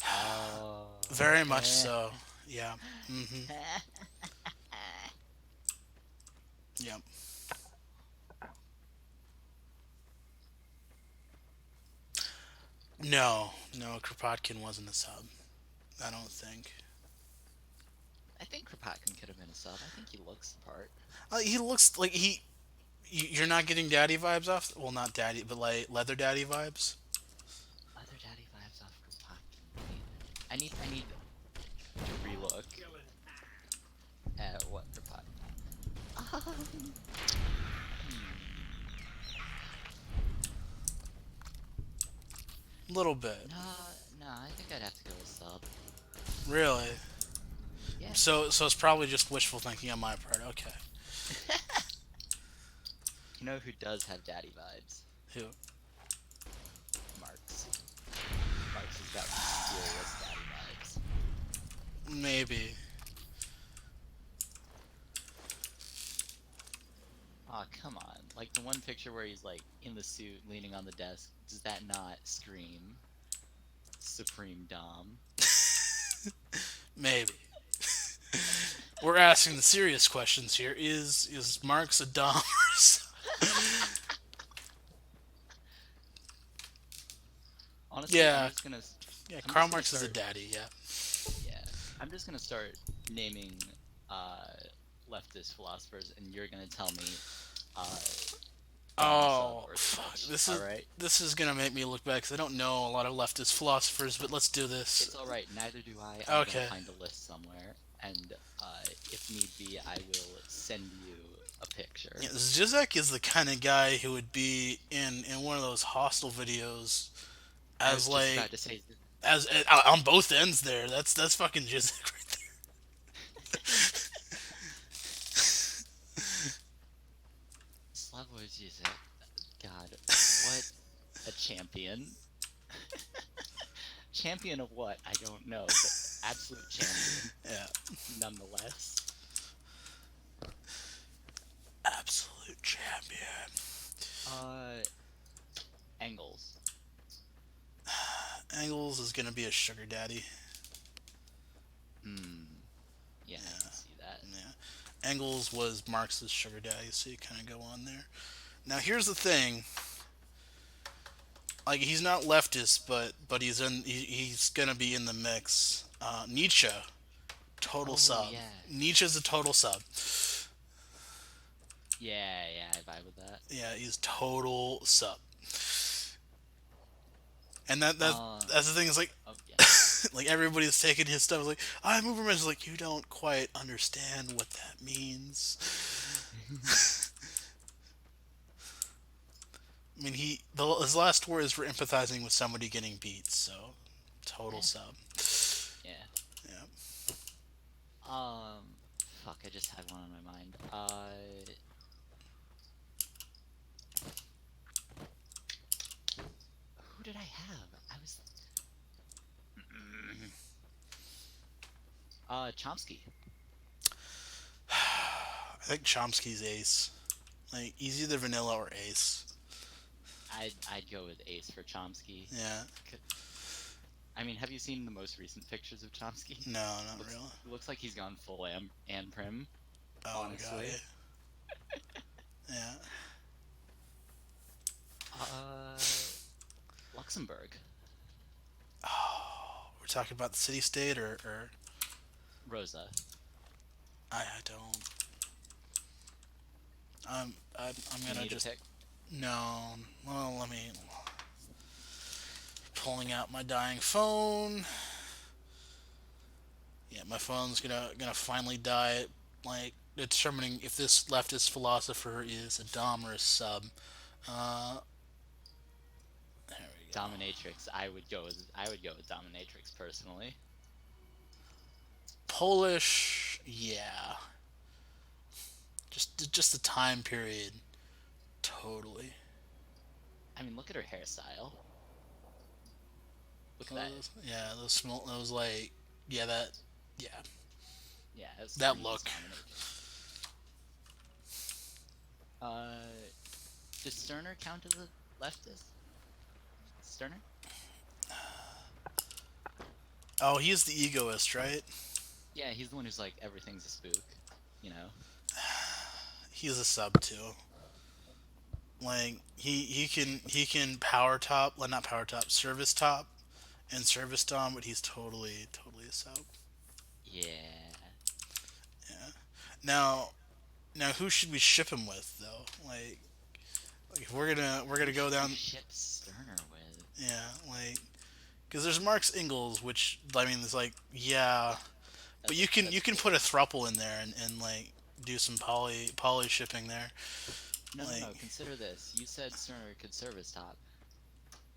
Speaker 4: Oh.
Speaker 1: Very much so. Yeah. Mm-hmm. Yep. No, no, Kropotkin wasn't a sub. I don't think.
Speaker 4: I think Kropotkin could have been a sub. I think he looks the part.
Speaker 1: He looks like he. You're not getting daddy vibes off. Well, not daddy, but like leather daddy vibes.
Speaker 4: Other daddy vibes off Kropotkin. Wait. I need to relook at what Kropotkin. Um,
Speaker 1: A little bit.
Speaker 4: no, no, I think I'd have to go with sub.
Speaker 1: Really.
Speaker 4: Yeah.
Speaker 1: So it's probably just wishful thinking on my part. Okay.
Speaker 4: You know who does have daddy vibes?
Speaker 1: Who?
Speaker 4: Marks. Marks has got some serious daddy vibes.
Speaker 1: Maybe.
Speaker 4: Aw, come on. Like the one picture where he's like in the suit leaning on the desk, does that not scream Supreme Dom?
Speaker 1: Maybe. We're asking the serious questions here. Is Marx a dom or
Speaker 4: Honestly,
Speaker 1: Yeah. Yeah,
Speaker 4: I'm
Speaker 1: Karl
Speaker 4: just gonna
Speaker 1: Marx is a
Speaker 4: start
Speaker 1: daddy, yeah.
Speaker 4: yeah. I'm just gonna start naming uh leftist philosophers and you're gonna tell me uh Dom sub
Speaker 1: Oh,
Speaker 4: or
Speaker 1: fuck.
Speaker 4: switch.
Speaker 1: This is
Speaker 4: Alright?
Speaker 1: this is gonna make me look back because I don't know a lot of leftist philosophers, but let's do this.
Speaker 4: It's alright, neither do I. I'm gonna
Speaker 1: Okay.
Speaker 4: find a list somewhere and if need be I will send you a picture.
Speaker 1: Yeah, Zizek is the kind of guy who would be in one of those hostile videos
Speaker 4: I was
Speaker 1: as
Speaker 4: just
Speaker 1: like
Speaker 4: about to say
Speaker 1: as on both ends there. That's fucking Zizek right
Speaker 4: Slavoj Zizek. God, what a champion. Champion of what? I don't know, but absolute champion
Speaker 1: there. Yeah,
Speaker 4: nonetheless.
Speaker 1: absolute champion.
Speaker 4: Uh, Engels.
Speaker 1: Engels is gonna be a sugar daddy.
Speaker 4: Hmm. Yeah, I can see that.
Speaker 1: Yeah, Engels was Marx's sugar daddy, so you kind of go on there. Now here's the thing. Like he's not leftist, but he's gonna be in the mix. Nietzsche, total
Speaker 4: Oh
Speaker 1: sub.
Speaker 4: yeah,
Speaker 1: Nietzsche's a total sub.
Speaker 4: yeah, I vibe with that.
Speaker 1: Yeah, he's total sub. And that's the thing is like
Speaker 4: Oh yeah.
Speaker 1: like everybody's taking his stuff. Like I'm Uberman's like you don't quite understand what that means. I mean, his last words were empathizing with somebody getting beat. So total
Speaker 4: Yeah.
Speaker 1: sub.
Speaker 4: Yeah.
Speaker 1: Yeah.
Speaker 4: Um. Fuck. I just had one on my mind. Who did I have? I was. Chomsky.
Speaker 1: I think Chomsky's ace. Like he's either vanilla or ace.
Speaker 4: I'd go with Ace for Chomsky.
Speaker 1: Yeah.
Speaker 4: I mean, have you seen the most recent pictures of Chomsky?
Speaker 1: No, not
Speaker 4: Looks
Speaker 1: really.
Speaker 4: looks like he's gone full and prim.
Speaker 1: Oh god.
Speaker 4: Honestly.
Speaker 1: Yeah.
Speaker 4: Luxembourg.
Speaker 1: We're talking about the city state or
Speaker 4: Rosa.
Speaker 1: I don't. I'm
Speaker 4: You
Speaker 1: gonna
Speaker 4: need a
Speaker 1: just
Speaker 4: pick.
Speaker 1: no. Well, let me pulling out my dying phone. Yeah, my phone's gonna finally die. Like determining if this leftist philosopher is a dom or a sub. Uh, there we go.
Speaker 4: Dominatrix. I would go with Dominatrix personally.
Speaker 1: Polish, yeah. Just the time period, totally.
Speaker 4: I mean, look at her hairstyle. Look at that.
Speaker 1: Yeah, those small, those like, yeah, yeah,
Speaker 4: Yeah, it
Speaker 1: that
Speaker 4: screams
Speaker 1: look.
Speaker 4: Dominatrix. Uh, does Sterner count as a leftist? Sterner?
Speaker 1: Oh, he's the egoist, right?
Speaker 4: Yeah, he's the one who's like everything's a spook. You know.
Speaker 1: He's a sub too. Like he can power top, well not power top, service top, and service dom, but he's totally a sub.
Speaker 4: Yeah.
Speaker 1: Yeah. Now now who should we ship him with though? Like if we're gonna go down,
Speaker 4: Ship Sterner with.
Speaker 1: yeah, like because there's Marx Ingalls, which I mean, it's like yeah, but you can put a thruple in there and like do some poly shipping there.
Speaker 4: No, no,
Speaker 1: Like
Speaker 4: no. Consider this. You said Sterner could service top.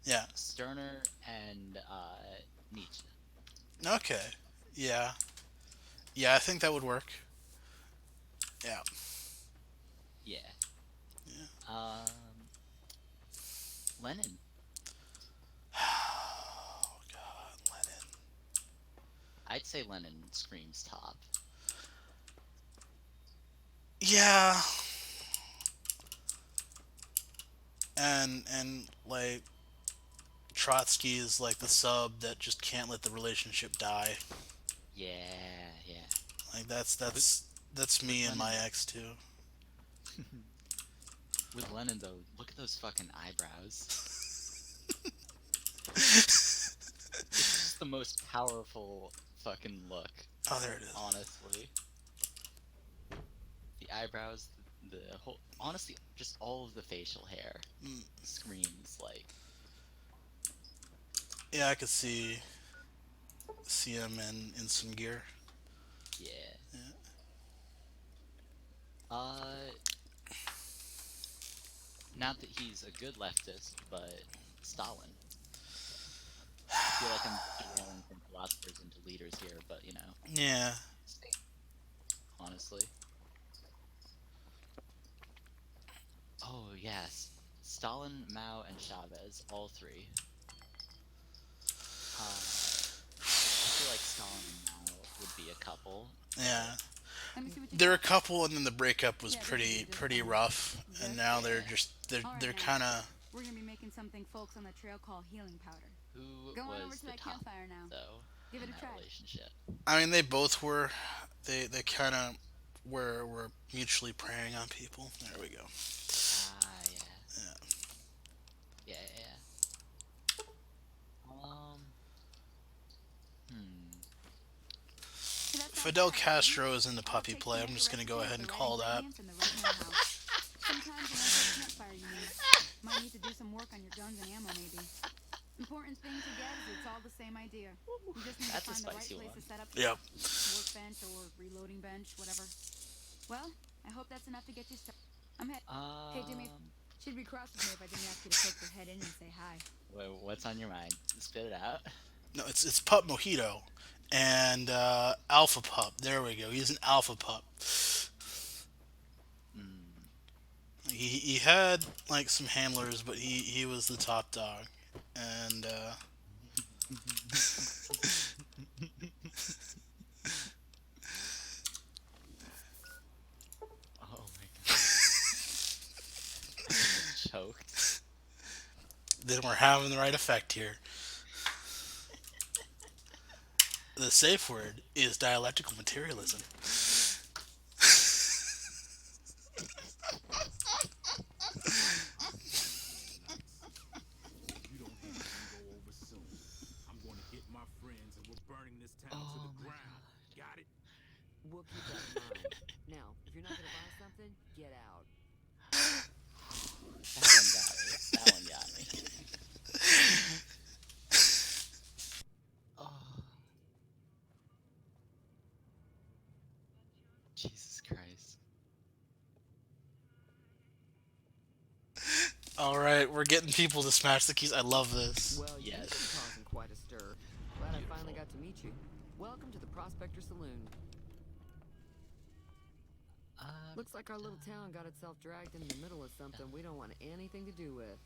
Speaker 1: yeah,
Speaker 4: Sterner and Nietzsche.
Speaker 1: okay, yeah, yeah, I think that would work. Yeah,
Speaker 4: Yeah.
Speaker 1: yeah.
Speaker 4: Lenin.
Speaker 1: Oh God, Lenin.
Speaker 4: I'd say Lenin screams top.
Speaker 1: Yeah, and like Trotsky is like the sub that just can't let the relationship die.
Speaker 4: Yeah, yeah.
Speaker 1: Like that's
Speaker 4: With,
Speaker 1: that's
Speaker 4: with
Speaker 1: me and my
Speaker 4: Lenin,
Speaker 1: ex too.
Speaker 4: with Lenin though, look at those fucking eyebrows. It's just the most powerful fucking look,
Speaker 1: Oh, there it is.
Speaker 4: honestly. The eyebrows, the whole, honestly, just all of the facial hair
Speaker 1: Mm,
Speaker 4: screams like,
Speaker 1: yeah, I could see him in some gear.
Speaker 4: yeah.
Speaker 1: Yeah.
Speaker 4: Uh, not that he's a good leftist, but Stalin. I feel like I'm derailing from philosophers into leaders here, but you know,
Speaker 1: Yeah.
Speaker 4: honestly. Oh yes, Stalin, Mao, and Chavez, all three. I feel like Stalin and Mao would be a couple,
Speaker 1: Yeah.
Speaker 4: but
Speaker 7: Let me see what you
Speaker 1: They're a
Speaker 7: got.
Speaker 1: couple, and then the breakup was
Speaker 7: Yeah, this will be
Speaker 1: pretty
Speaker 7: just
Speaker 1: pretty
Speaker 7: fine.
Speaker 1: rough, and
Speaker 7: This?
Speaker 1: now they're
Speaker 4: yeah.
Speaker 1: just
Speaker 7: All
Speaker 1: they're
Speaker 7: right, now.
Speaker 1: kind of
Speaker 7: We're gonna be making something folks on the trail call healing powder.
Speaker 4: Who
Speaker 7: Go on over
Speaker 4: was
Speaker 7: to
Speaker 4: the
Speaker 7: that
Speaker 4: top
Speaker 7: campfire now.
Speaker 4: though
Speaker 7: Give it
Speaker 4: in
Speaker 7: a
Speaker 4: that
Speaker 7: try.
Speaker 4: relationship?
Speaker 1: I mean they both were they kind of were mutually preying on people. There we go.
Speaker 4: Ah, yeah,
Speaker 1: Yeah.
Speaker 4: yeah, yeah. Hmm.
Speaker 7: So that sounds
Speaker 1: Fidel
Speaker 7: fair, doesn't it?
Speaker 1: Castro is in the
Speaker 7: I'll
Speaker 1: puppy
Speaker 7: take
Speaker 1: play.
Speaker 7: to
Speaker 1: I'm
Speaker 7: make a
Speaker 1: just gonna go
Speaker 7: recipe
Speaker 1: ahead
Speaker 7: with
Speaker 1: and
Speaker 7: the right
Speaker 1: call that.
Speaker 7: ingredients and the right know-how. Sometimes you know that campfire you need. Might need to do some work on your guns and ammo, maybe. Important thing idea. You just need to
Speaker 4: That's a
Speaker 7: find the right
Speaker 4: spicy
Speaker 7: place to
Speaker 4: one.
Speaker 7: set up
Speaker 1: Yep.
Speaker 7: workbench or reloading bench, whatever. Well, I hope that's enough to get you started. I'm head. Hey, do me.
Speaker 4: Um,
Speaker 7: She'd be cross with me if I didn't ask you to poke your head in and say hi.
Speaker 4: what's on your mind? Spit it out.
Speaker 1: No, it's Pup Mojito and Alpha Pup. There we go. He's an Alpha Pup.
Speaker 4: Mm.
Speaker 1: He had like some handlers, but he was the top dog. And
Speaker 4: Oh my god. I almost choked.
Speaker 1: then we're having the right effect here. The safe word is dialectical materialism.
Speaker 2: If you don't have Ringo over soon, I'm gonna get my friends and we're burning this town to
Speaker 4: Oh
Speaker 2: the
Speaker 4: my
Speaker 2: ground.
Speaker 4: god.
Speaker 2: Got it?
Speaker 8: We'll keep that in mind. Now, if you're not gonna buy something, get out.
Speaker 4: That one got me. That one got me. Oh, Jesus Christ.
Speaker 1: All right, we're getting people to smash the keys. I love this.
Speaker 8: Well, you've been
Speaker 4: Yes.
Speaker 8: causing quite a stir. Glad I finally
Speaker 4: Beautiful.
Speaker 8: got to meet you. Welcome to the Prospector Saloon. Looks like our little town got itself dragged in the middle of something we don't want anything to do with.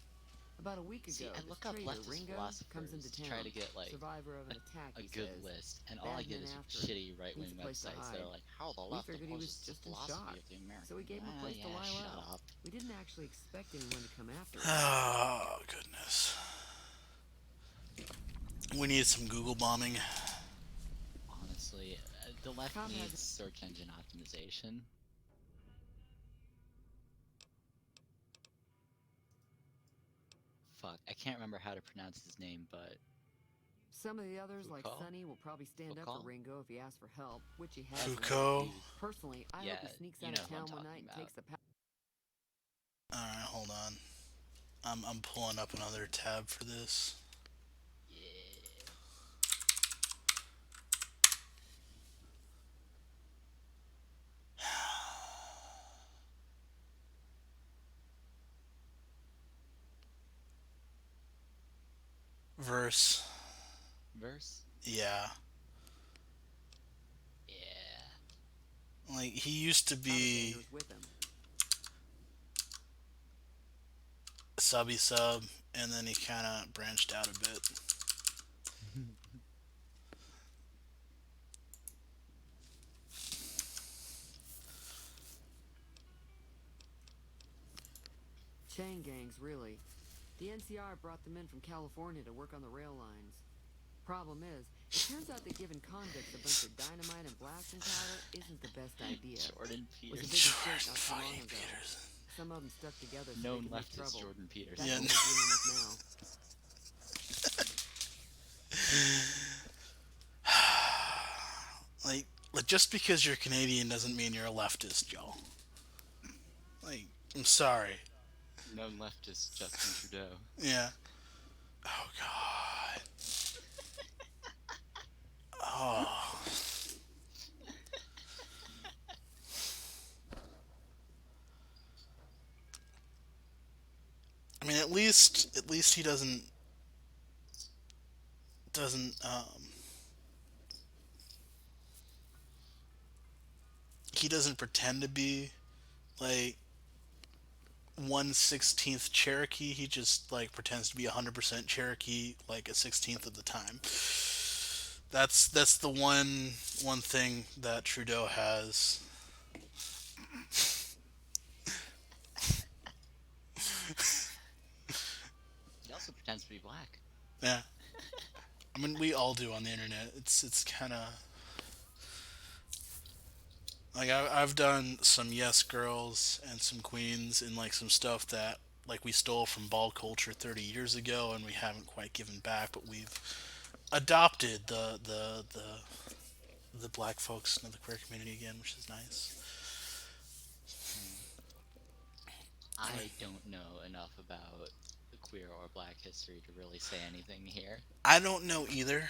Speaker 8: About a week
Speaker 4: See,
Speaker 8: ago,
Speaker 4: I
Speaker 8: this
Speaker 4: look up
Speaker 8: traitor
Speaker 4: leftist
Speaker 8: Ringo comes into
Speaker 4: philosophers,
Speaker 8: town.
Speaker 4: try to get like
Speaker 8: Survivor of an attack,
Speaker 4: a
Speaker 8: he
Speaker 4: good
Speaker 8: says.
Speaker 4: list, and all I
Speaker 8: Bad
Speaker 4: get
Speaker 8: men
Speaker 4: is
Speaker 8: after him.
Speaker 4: shitty right wing
Speaker 8: Needs a place to
Speaker 4: websites that are
Speaker 8: hide.
Speaker 4: like how the
Speaker 8: We
Speaker 4: left
Speaker 8: figured he was
Speaker 4: opposes the
Speaker 8: just in
Speaker 4: philosophy
Speaker 8: shock,
Speaker 4: of the American.
Speaker 8: so we gave him a place to lie
Speaker 4: shut
Speaker 8: low.
Speaker 4: up.
Speaker 8: We didn't actually expect anyone to come after him.
Speaker 1: Oh goodness. We need some Google bombing.
Speaker 4: Honestly, the left
Speaker 8: Tom has
Speaker 4: needs search engine optimization. Fuck, I can't remember how to pronounce his name, but
Speaker 8: Some of the others, like
Speaker 4: Foucault?
Speaker 8: Sonny, will probably stand up
Speaker 4: Foucault?
Speaker 8: for Ringo if he asks for help, which he has.
Speaker 1: Foucault.
Speaker 8: Personally, I
Speaker 4: Yeah,
Speaker 8: hope he sneaks
Speaker 4: you
Speaker 8: out
Speaker 4: know
Speaker 8: of
Speaker 4: who I'm
Speaker 8: town one
Speaker 4: talking
Speaker 8: night and
Speaker 4: about.
Speaker 8: takes the power.
Speaker 1: All right, hold on. I'm pulling up another tab for this.
Speaker 4: Yeah.
Speaker 1: Verse.
Speaker 4: Verse?
Speaker 1: Yeah.
Speaker 4: Yeah.
Speaker 1: Like he used to be
Speaker 8: With him.
Speaker 1: subby sub, and then he kind of branched out a bit.
Speaker 8: Chain gangs, really. The NCR brought them in from California to work on the rail lines. Problem is, it turns out that giving convicts a bunch of dynamite and blasting powder isn't the best idea.
Speaker 4: Jordan
Speaker 8: Was a big
Speaker 4: Peters.
Speaker 8: mistake not too long
Speaker 1: Fucking
Speaker 8: ago.
Speaker 1: Peterson.
Speaker 8: Some of them stuck together so
Speaker 4: Known
Speaker 8: they could make
Speaker 4: leftist
Speaker 8: trouble.
Speaker 4: Jordan
Speaker 8: That's
Speaker 4: Peterson.
Speaker 1: Yeah.
Speaker 8: what we're dealing with now.
Speaker 1: Like just because you're Canadian doesn't mean you're a leftist, y'all. Like, I'm sorry.
Speaker 4: Known leftist Justin Trudeau.
Speaker 1: Yeah. Oh God. Oh. I mean, at least he doesn't he doesn't pretend to be like 1/16th Cherokee. He just like pretends to be 100% Cherokee like a 16th of the time. That's the one thing that Trudeau has.
Speaker 4: He also pretends to be black.
Speaker 1: Yeah. I mean, we all do on the internet. It's kind of like I've done some yes girls and some queens and like some stuff that like we stole from ball culture 30 years ago and we haven't quite given back, but we've adopted the black folks and the queer community again, which is nice.
Speaker 4: I don't know enough about the queer or black history to really say anything here.
Speaker 1: I don't know either.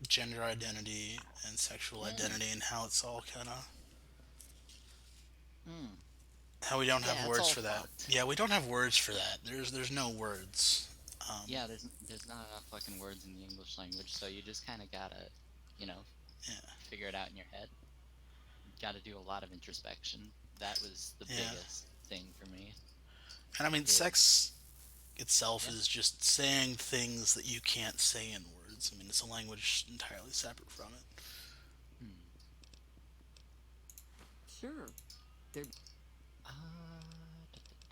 Speaker 1: gender identity and sexual
Speaker 4: Yeah.
Speaker 1: identity and how it's all kind of
Speaker 4: Hmm.
Speaker 1: how we don't have
Speaker 4: Yeah, it's
Speaker 1: words
Speaker 4: all
Speaker 1: for that.
Speaker 4: fucked.
Speaker 1: Yeah, we don't have words for that. There's no words.
Speaker 4: Yeah, there's not enough fucking words in the English language, so you just kind of gotta, you know,
Speaker 1: Yeah,
Speaker 4: figure it out in your head. Got to do a lot of introspection. That was the
Speaker 1: yeah.
Speaker 4: biggest thing for me.
Speaker 1: And I mean,
Speaker 4: Is
Speaker 1: sex itself
Speaker 4: yeah.
Speaker 1: is just saying things that you can't say in words. I mean, it's a language entirely separate from it.
Speaker 4: Hmm.
Speaker 8: Sure. There
Speaker 4: Da,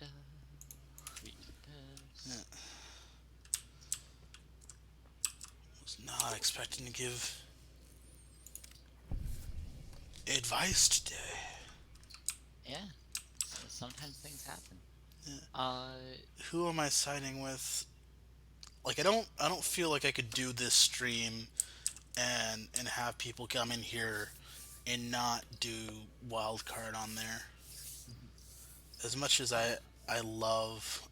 Speaker 4: da, da. Read this.
Speaker 1: Yeah. Was not expecting to give advice today.
Speaker 4: Yeah. So sometimes things happen.
Speaker 1: Yeah.
Speaker 4: Uh,
Speaker 1: Who am I siding with? Like, I don't feel like I could do this stream and have people come in here and not do wildcard on there. As much as I love,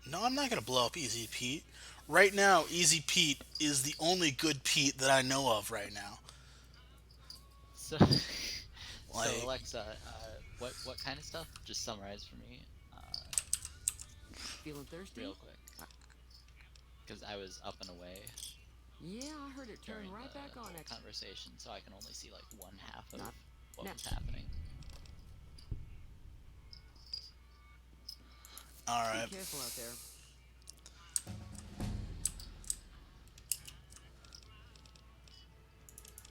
Speaker 1: no, I'm not gonna blow up Easy Pete. Right now, Easy Pete is the only good Pete that I know of right now.
Speaker 4: so so
Speaker 1: Like,
Speaker 4: Alexa, what kind of stuff? Just summarize for me,
Speaker 8: feeling thirsty?
Speaker 4: real quick,
Speaker 8: Uh,
Speaker 4: because I was up and away
Speaker 8: yeah, I heard it turn
Speaker 4: during
Speaker 8: right back
Speaker 4: the
Speaker 8: on.
Speaker 4: whole conversation, so I can only see like one half of
Speaker 8: Not
Speaker 4: what
Speaker 8: now.
Speaker 4: was happening.
Speaker 1: all
Speaker 8: Be
Speaker 1: right,
Speaker 8: careful out there.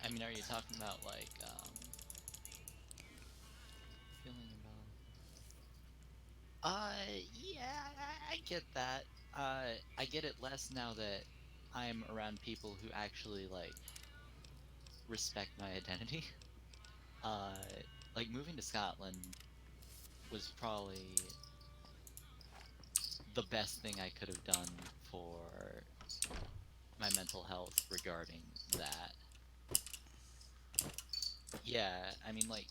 Speaker 4: I mean, are you talking about like feeling about? Yeah, I get that. I get it less now that I'm around people who actually like respect my identity. Uh, like moving to Scotland was probably the best thing I could have done for my mental health regarding that. Yeah, I mean, like,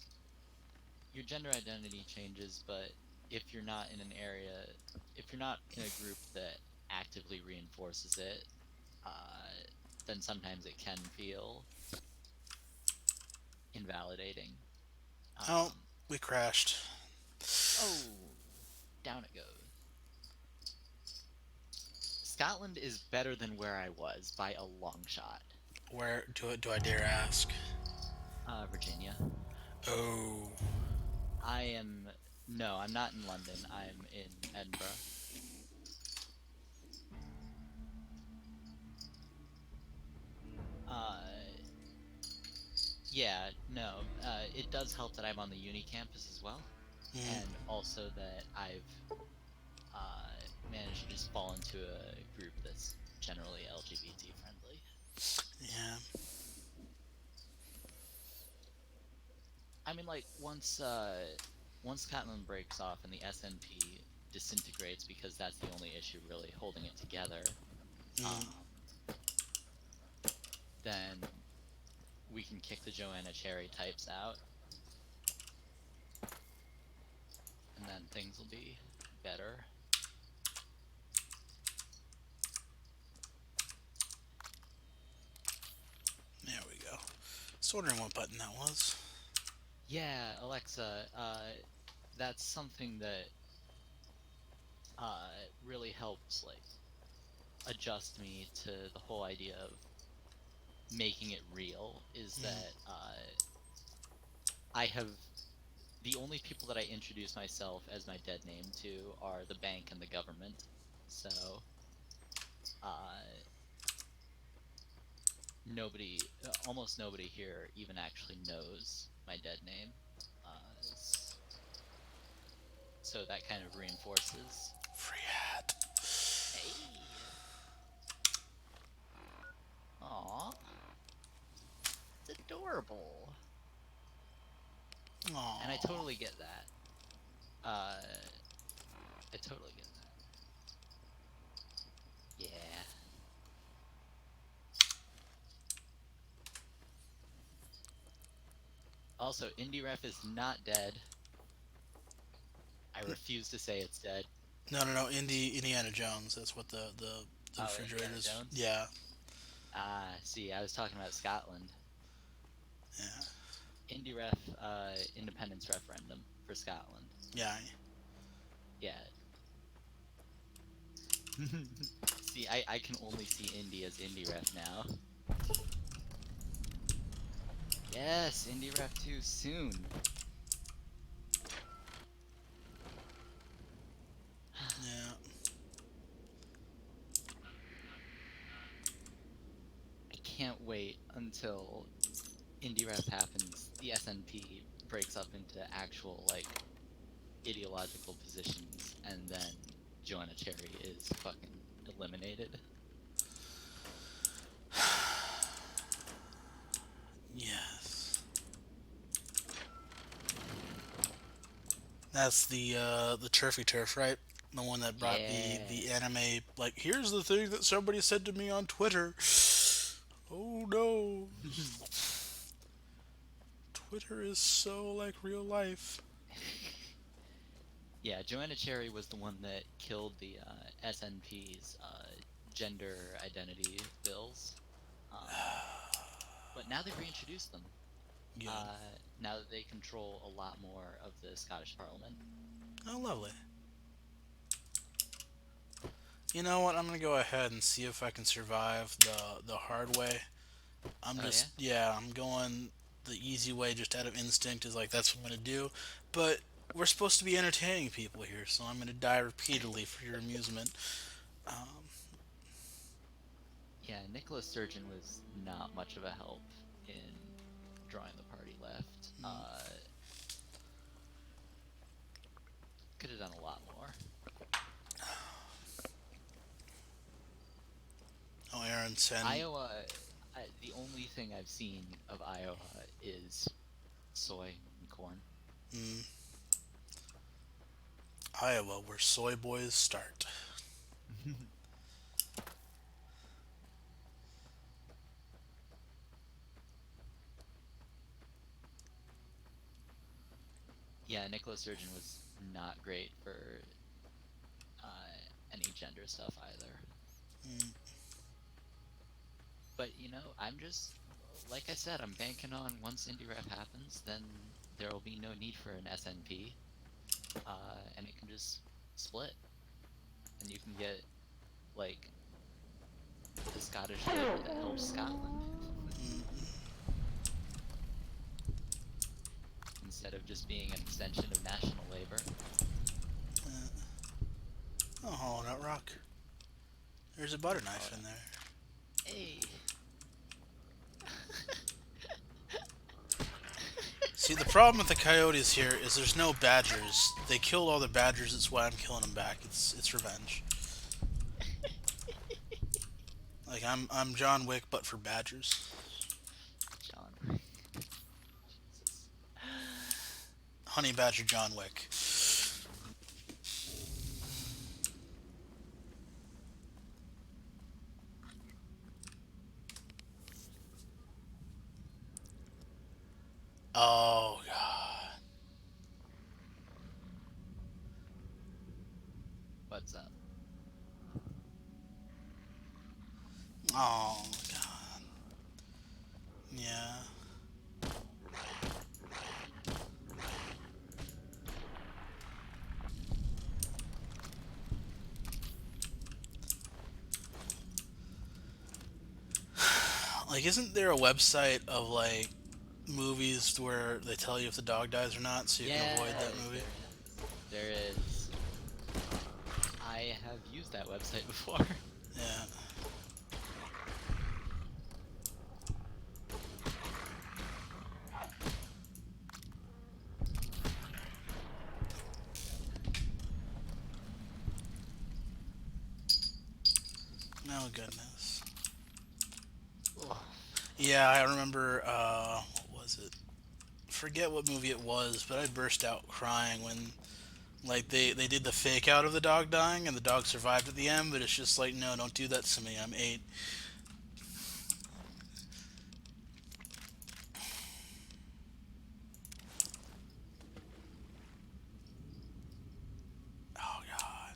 Speaker 4: your gender identity changes, but if you're not in an area, if you're not in a group that actively reinforces it, uh, then sometimes it can feel invalidating.
Speaker 1: oh,
Speaker 4: Um,
Speaker 1: we crashed.
Speaker 4: oh, down it goes. Scotland is better than where I was by a long shot.
Speaker 1: Where do I dare ask?
Speaker 4: Virginia.
Speaker 1: Oh,
Speaker 4: I am. No, I'm not in London. I'm in Edinburgh. Uh, yeah, no. It does help that I'm on the uni campus as well,
Speaker 1: mm,
Speaker 4: and also that I've managed to just fall into a group that's generally LGBT friendly.
Speaker 1: yeah.
Speaker 4: I mean, like once Scotland breaks off and the SNP disintegrates because that's the only issue really holding it together,
Speaker 1: Mm.
Speaker 4: um, then we can kick the Joanna Cherry types out, and then things will be better.
Speaker 1: There we go. Just wondering what button that was.
Speaker 4: Yeah, Alexa, that's something that really helps like adjust me to the whole idea of making it real. Is
Speaker 1: Mm.
Speaker 4: that I have the only people that I introduce myself as my dead name to are the bank and the government. So uh, almost nobody here even actually knows my dead name. So that kind of reinforces.
Speaker 1: Free hat.
Speaker 4: Hey, aw, it's adorable, and I
Speaker 1: Aww.
Speaker 4: totally get that. Uh, I totally get that. Yeah. Also, Indie Ref is not dead. I refuse to say it's dead.
Speaker 1: No, no, no. Indiana Jones. That's what the
Speaker 4: Oh,
Speaker 1: refrigerator
Speaker 4: Indiana
Speaker 1: is.
Speaker 4: Jones.
Speaker 1: Yeah.
Speaker 4: Ah, see, I was talking about Scotland.
Speaker 1: Yeah,
Speaker 4: Indie ref, independence referendum for Scotland.
Speaker 1: yeah.
Speaker 4: Yeah. See, I can only see indie as indie ref now. Yes, indie ref 2 soon.
Speaker 1: Yeah.
Speaker 4: I can't wait until indie ref happens, the SNP breaks up into actual, like, ideological positions, and then Joanna Cherry is fucking eliminated.
Speaker 1: Yes. That's the Turfy Turf, right? The one that brought the
Speaker 4: Yes.
Speaker 1: anime. Like, here's the thing that somebody said to me on Twitter. Oh no, Twitter is so like real life.
Speaker 4: Yeah, Joanna Cherry was the one that killed the SNP's gender identity bills. But now they've reintroduced them.
Speaker 1: Good.
Speaker 4: Now that they control a lot more of the Scottish Parliament.
Speaker 1: Oh, lovely. You know what? I'm gonna go ahead and see if I can survive the hard way. I'm
Speaker 4: Oh yeah?
Speaker 1: just yeah. I'm going the easy way just out of instinct. Is like that's what I'm gonna do. But we're supposed to be entertaining people here, so I'm gonna die repeatedly for your amusement.
Speaker 4: Yeah, Nicholas Sturgeon was not much of a help in drawing the party left. Could have done a lot more.
Speaker 1: Oh, Aaron, send
Speaker 4: Iowa, the only thing I've seen of Iowa is soy and corn.
Speaker 1: Iowa, where soy boys start.
Speaker 4: Yeah, Nicholas Sturgeon was not great for any gender stuff either. But I'm just like I said, I'm banking on once Indie Ref happens, then there will be no need for an SNP, and it can just split, and you can get like the Scottish Labour that helps Scotland instead of just being an extension of national Labour.
Speaker 1: Oh, that rock. There's a butter knife in there.
Speaker 4: Hey.
Speaker 1: See, the problem with the coyotes here is there's no badgers. They killed all the badgers. That's why I'm killing them back. It's revenge. Like I'm John Wick, but for badgers.
Speaker 4: John. Jesus.
Speaker 1: Honey Badger John Wick. Oh god.
Speaker 4: What's up?
Speaker 1: Oh god. Yeah. Like, isn't there a website of like movies where they tell you if the dog dies or not, so you can avoid that movie?
Speaker 4: There is. I have used that website before.
Speaker 1: Yeah. Oh goodness. Yeah, I remember. What was it? Forget what movie it was, but I burst out crying when, like, they did the fake out of the dog dying and the dog survived at the end. But it's just like, no, don't do that to me. I'm 8. Oh god.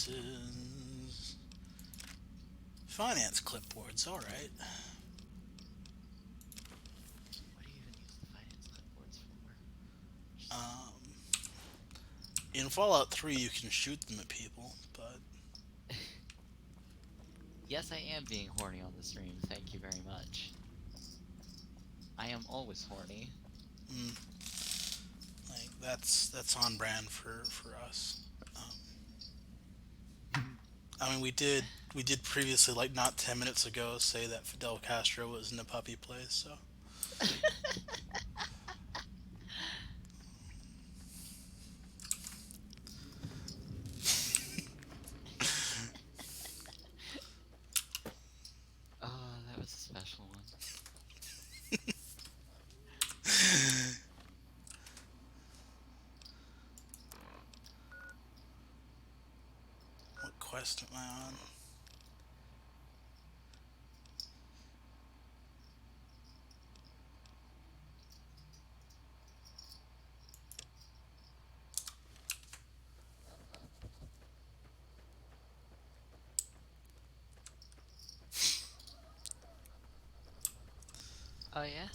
Speaker 1: devices. Finance clipboards, alright.
Speaker 4: What do you even use the finance clipboards for?
Speaker 1: Um, in Fallout 3, you can shoot them at people, but
Speaker 4: Yes, I am being horny on the stream. Thank you very much. I am always horny.
Speaker 1: mm, like that's on brand for us. I mean, we did previously, like not 10 minutes ago, say that Fidel Castro was in a puppy place. So
Speaker 4: Oh, that was a special one.
Speaker 1: what quest am I on?
Speaker 4: Oh yeah?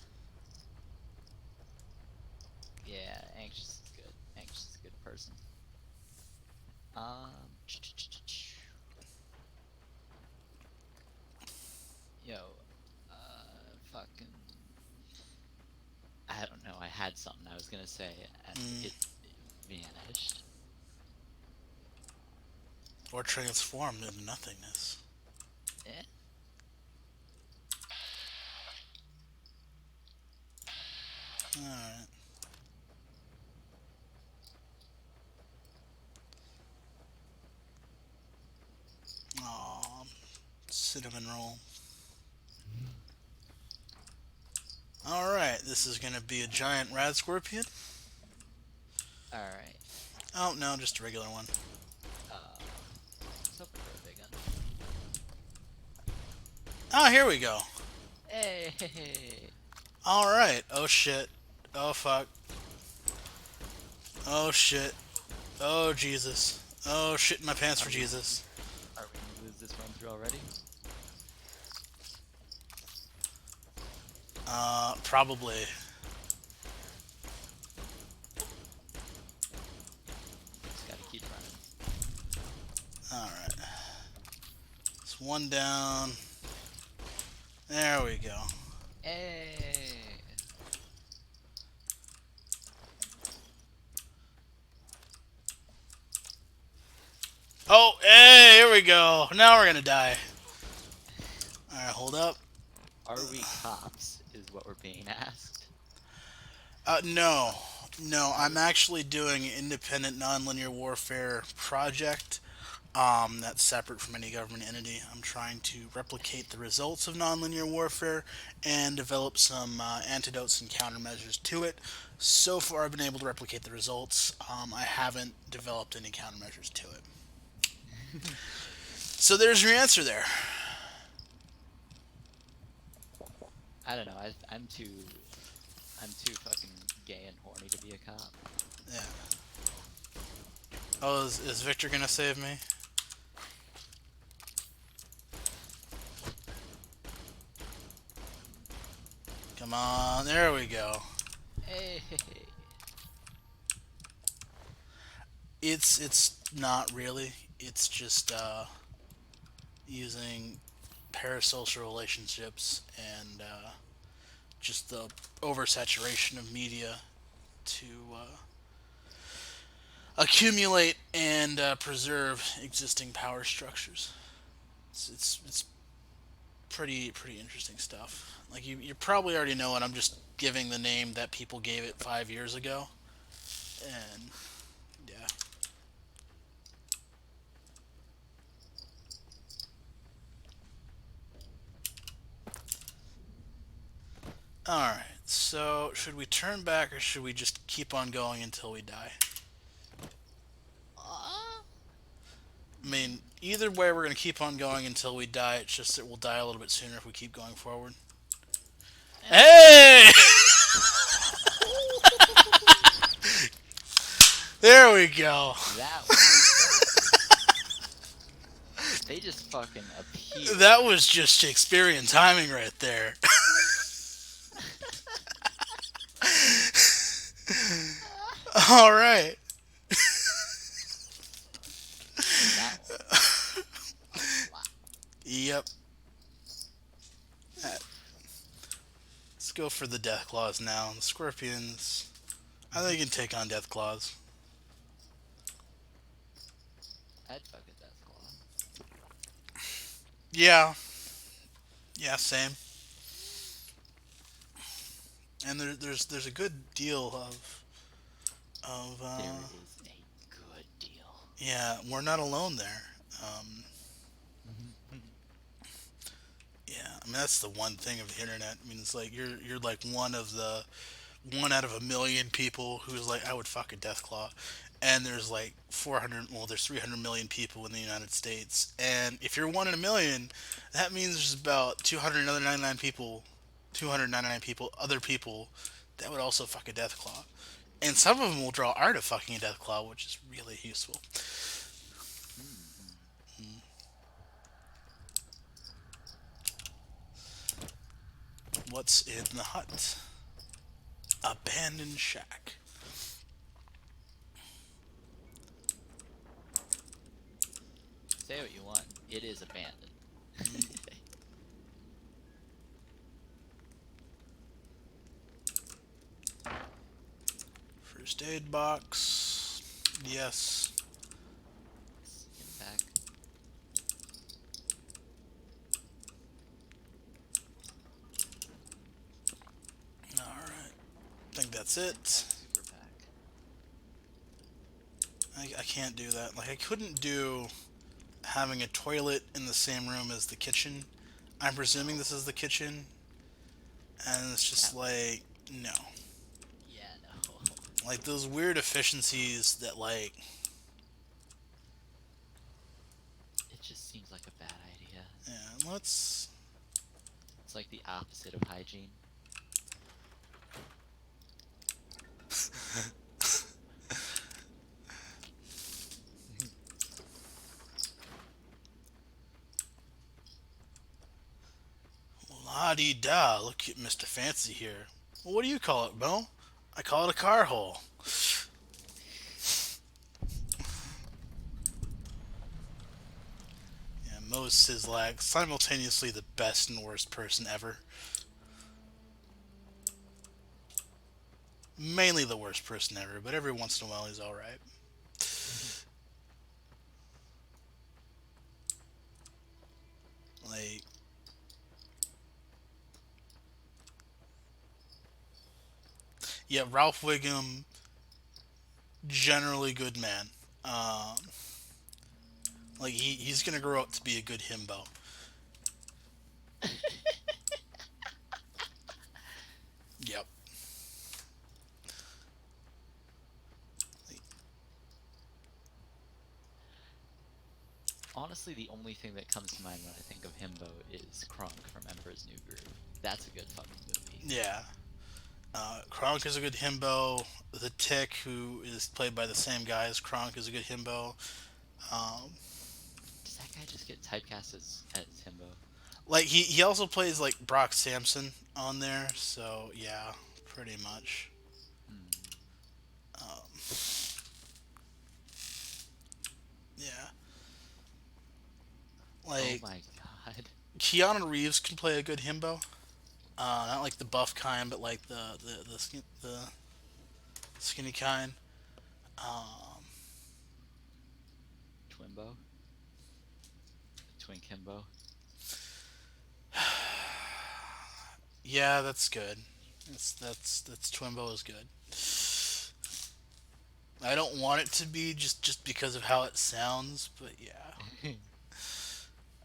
Speaker 4: Yeah, Anxious is good. Anxious is a good person. Um, yo, fucking, I don't know. I had something I was gonna say, and
Speaker 1: Mm,
Speaker 4: it vanished.
Speaker 1: or transformed into nothingness.
Speaker 4: Eh?
Speaker 1: Alright. Aw, cinnamon roll. Alright, this is gonna be a giant rad scorpion.
Speaker 4: All right.
Speaker 1: Oh, no, just a regular one.
Speaker 4: Uh, so for a big one.
Speaker 1: Oh, here we go.
Speaker 4: Hey.
Speaker 1: Alright. Oh, shit. Oh, fuck. Oh, shit. Oh, Jesus. Oh, shit in my pants for Jesus.
Speaker 4: Are we gonna lose this run through already?
Speaker 1: Probably.
Speaker 4: Just gotta keep running.
Speaker 1: Alright. It's one down. There we go.
Speaker 4: Hey.
Speaker 1: Oh, hey, here we go. Now we're gonna die. Alright, hold up.
Speaker 4: Are we cops? Is what we're being asked.
Speaker 1: No. No, I'm actually doing an independent nonlinear warfare project that's separate from any government entity. I'm trying to replicate the results of nonlinear warfare and develop some antidotes and countermeasures to it. So far, I've been able to replicate the results. I haven't developed any countermeasures to it. So there's your answer there.
Speaker 4: I don't know. I'm too fucking gay and horny to be a cop.
Speaker 1: Yeah. Oh, is Victor gonna save me? Come on, there we go.
Speaker 4: Hey.
Speaker 1: It's not really. It's just using parasocial relationships and just the oversaturation of media to accumulate and preserve existing power structures. It's pretty interesting stuff. Like you probably already know it. I'm just giving the name that people gave it 5 years ago, and yeah. All right. So should we turn back or should we just keep on going until we die? I mean, either way, we're gonna keep on going until we die. It's just that we'll die a little bit sooner if we keep going forward. Hey! There we go.
Speaker 4: That was They just fucking appear.
Speaker 1: That was just Shakespearean timing right there. All right.
Speaker 4: That one. Wow.
Speaker 1: Yep. Let's go for the Death Claws now. The Scorpions. I think you can take on Death Claws.
Speaker 4: I'd fuck a death claw.
Speaker 1: Yeah. Yeah, same. And there's a good deal of
Speaker 4: There is a good deal.
Speaker 1: yeah, we're not alone there. Um, yeah, I mean that's the one thing of the internet. I mean it's like you're like one out of a million people who's like I would fuck a death claw, and there's like 400 well there's 300 million people in the United States, and if you're one in a million, that means there's about 299 people, 299 people other people that would also fuck a death claw, and some of them will draw art of fucking a death claw, which is really useful.
Speaker 4: Mm-hmm.
Speaker 1: What's in the hut? Abandoned shack.
Speaker 4: Say what you want. It is abandoned.
Speaker 1: First aid box. Yes.
Speaker 4: Skin pack.
Speaker 1: Alright. I think that's it.
Speaker 4: Pack, super pack.
Speaker 1: I can't do that. Like, I couldn't do having a toilet in the same room as the kitchen. I'm presuming this is the kitchen. And it's just
Speaker 4: That,
Speaker 1: like, no.
Speaker 4: yeah, no.
Speaker 1: Like, those weird efficiencies that, like,
Speaker 4: It just seems like a bad idea.
Speaker 1: yeah, let's.
Speaker 4: It's like the opposite of hygiene.
Speaker 1: La di da, look at Mr. Fancy here. Well, what do you call it, Bo? I call it a car hole. Yeah, Mo's is like simultaneously the best and worst person ever. Mainly the worst person ever, but every once in a while he's alright. Like, yeah, Ralph Wiggum, generally good man. Um, like he's gonna grow up to be a good himbo. Yep.
Speaker 4: Honestly, the only thing that comes to mind when I think of Himbo is Kronk from Emperor's New Groove. That's a good fucking movie.
Speaker 1: Yeah. Kronk is a good himbo. The Tick, who is played by the same guy as Kronk, is a good himbo. Um,
Speaker 4: Does that guy just get typecast as Himbo?
Speaker 1: like he also plays like Brock Sampson on there, so yeah, pretty much.
Speaker 4: Hmm.
Speaker 1: Um, yeah,
Speaker 4: Oh
Speaker 1: like
Speaker 4: my god.
Speaker 1: Keanu Reeves can play a good himbo. Not like the buff kind, but like the skinny kind. Um,
Speaker 4: Twimbo? Twink Himbo?
Speaker 1: yeah, that's good. That's Twimbo is good. I don't want it to be just because of how it sounds, but yeah,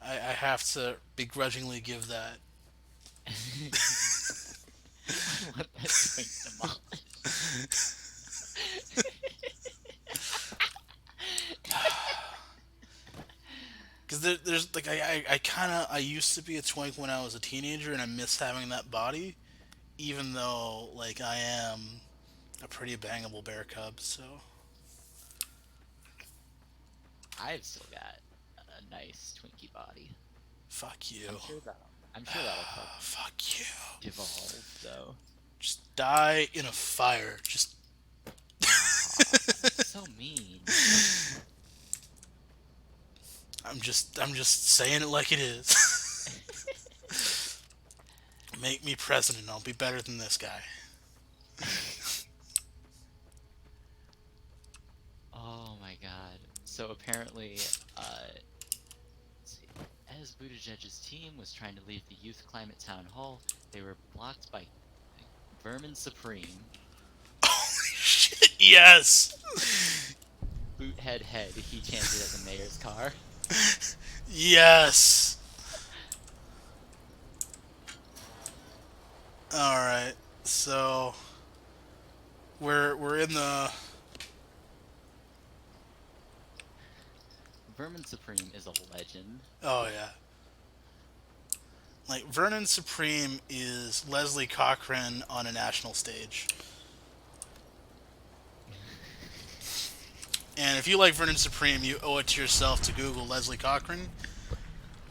Speaker 1: I have to begrudgingly give that.
Speaker 4: I want that twink demolished.
Speaker 1: Because there's like I used to be a twink when I was a teenager, and I miss having that body, even though like I am a pretty bangable bear cub. So
Speaker 4: I've still got a nice Twinkie body.
Speaker 1: Fuck you.
Speaker 4: I'm sure that I'm sure that'll fucking
Speaker 1: Fuck you.
Speaker 4: evolve though.
Speaker 1: Just die in a fire. Just
Speaker 4: Aw, so mean.
Speaker 1: I'm just saying it like it is. Make me president. I'll be better than this guy.
Speaker 4: Oh my god. So apparently, let's see, as Buttigieg's team was trying to leave the Youth Climate Town Hall, they were blocked by Vermin Supreme.
Speaker 1: Shit, yes.
Speaker 4: Boothead head, he chanted at the mayor's car.
Speaker 1: Yes. All right. So we're in the
Speaker 4: Vermin Supreme is a legend.
Speaker 1: oh yeah. Like Vernon Supreme is Leslie Cochran on a national stage. And if you like Vernon Supreme, you owe it to yourself to Google Leslie Cochran.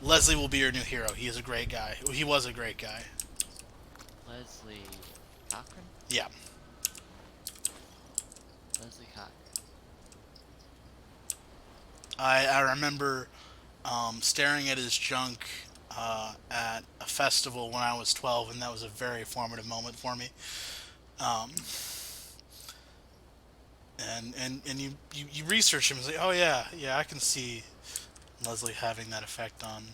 Speaker 1: Leslie will be your new hero. He is a great guy. He was a great guy.
Speaker 4: Leslie Cochran?
Speaker 1: Yeah.
Speaker 4: Leslie Cochran.
Speaker 1: I remember staring at his junk at a festival when I was 12, and that was a very formative moment for me. Um, and you research him and say, oh yeah, I can see Leslie having that effect on.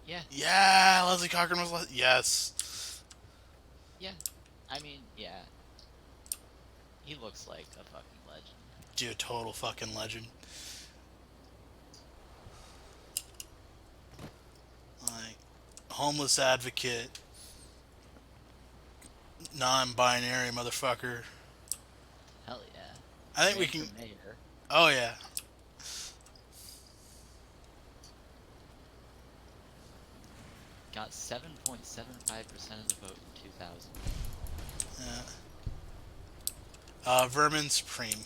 Speaker 4: Yeah,
Speaker 1: Yeah, Leslie Cochran was yes.
Speaker 4: yeah. I mean, yeah. He looks like a fucking legend.
Speaker 1: Dude, total fucking legend. Like, homeless advocate, non-binary motherfucker.
Speaker 4: Hell yeah.
Speaker 1: I think we
Speaker 4: Ran
Speaker 1: can.
Speaker 4: for mayor.
Speaker 1: Oh yeah.
Speaker 4: Got 7.75% of the vote in 2000.
Speaker 1: Yeah. Vermin Supreme.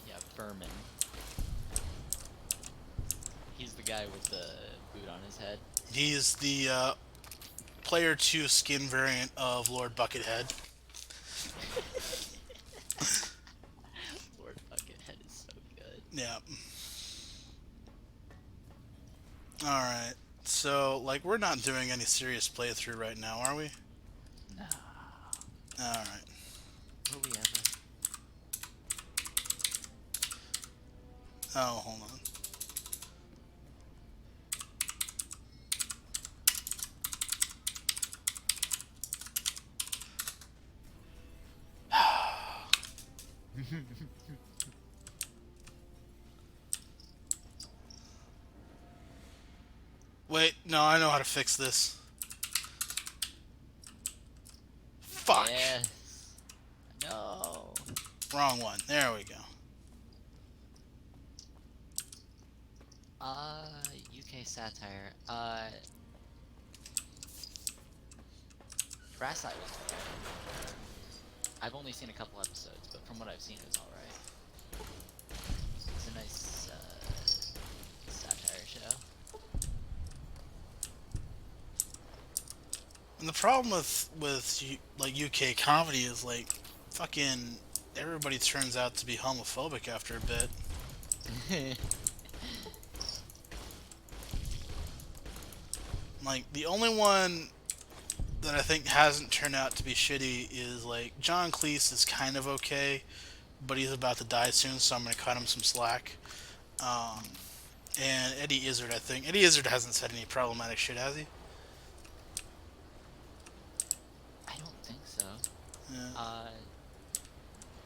Speaker 4: Yeah, Vermin. He's the guy with the boot on his head.
Speaker 1: He's the player 2 skin variant of Lord Buckethead.
Speaker 4: Lord Buckethead is so good.
Speaker 1: Yeah. Alright. So, like, we're not doing any serious playthrough right now, are we?
Speaker 4: No.
Speaker 1: Alright.
Speaker 4: Will we ever?
Speaker 1: Oh, hold on. Wait, no, I know how to fix this. Fuck!
Speaker 4: Yes. No.
Speaker 1: Wrong one. There we go.
Speaker 4: UK satire. Brass Eye was okay. I've only seen a couple episodes, but from what I've seen, it was alright. It's a nice, satire show.
Speaker 1: And the problem with like UK comedy is like fucking everybody turns out to be homophobic after a bit. Like the only one that I think hasn't turned out to be shitty is like John Cleese is kind of okay, but he's about to die soon, so I'm gonna cut him some slack. Um, and Eddie Izzard, I think Eddie Izzard hasn't said any problematic shit, has he?
Speaker 4: I don't think so.
Speaker 1: Yeah.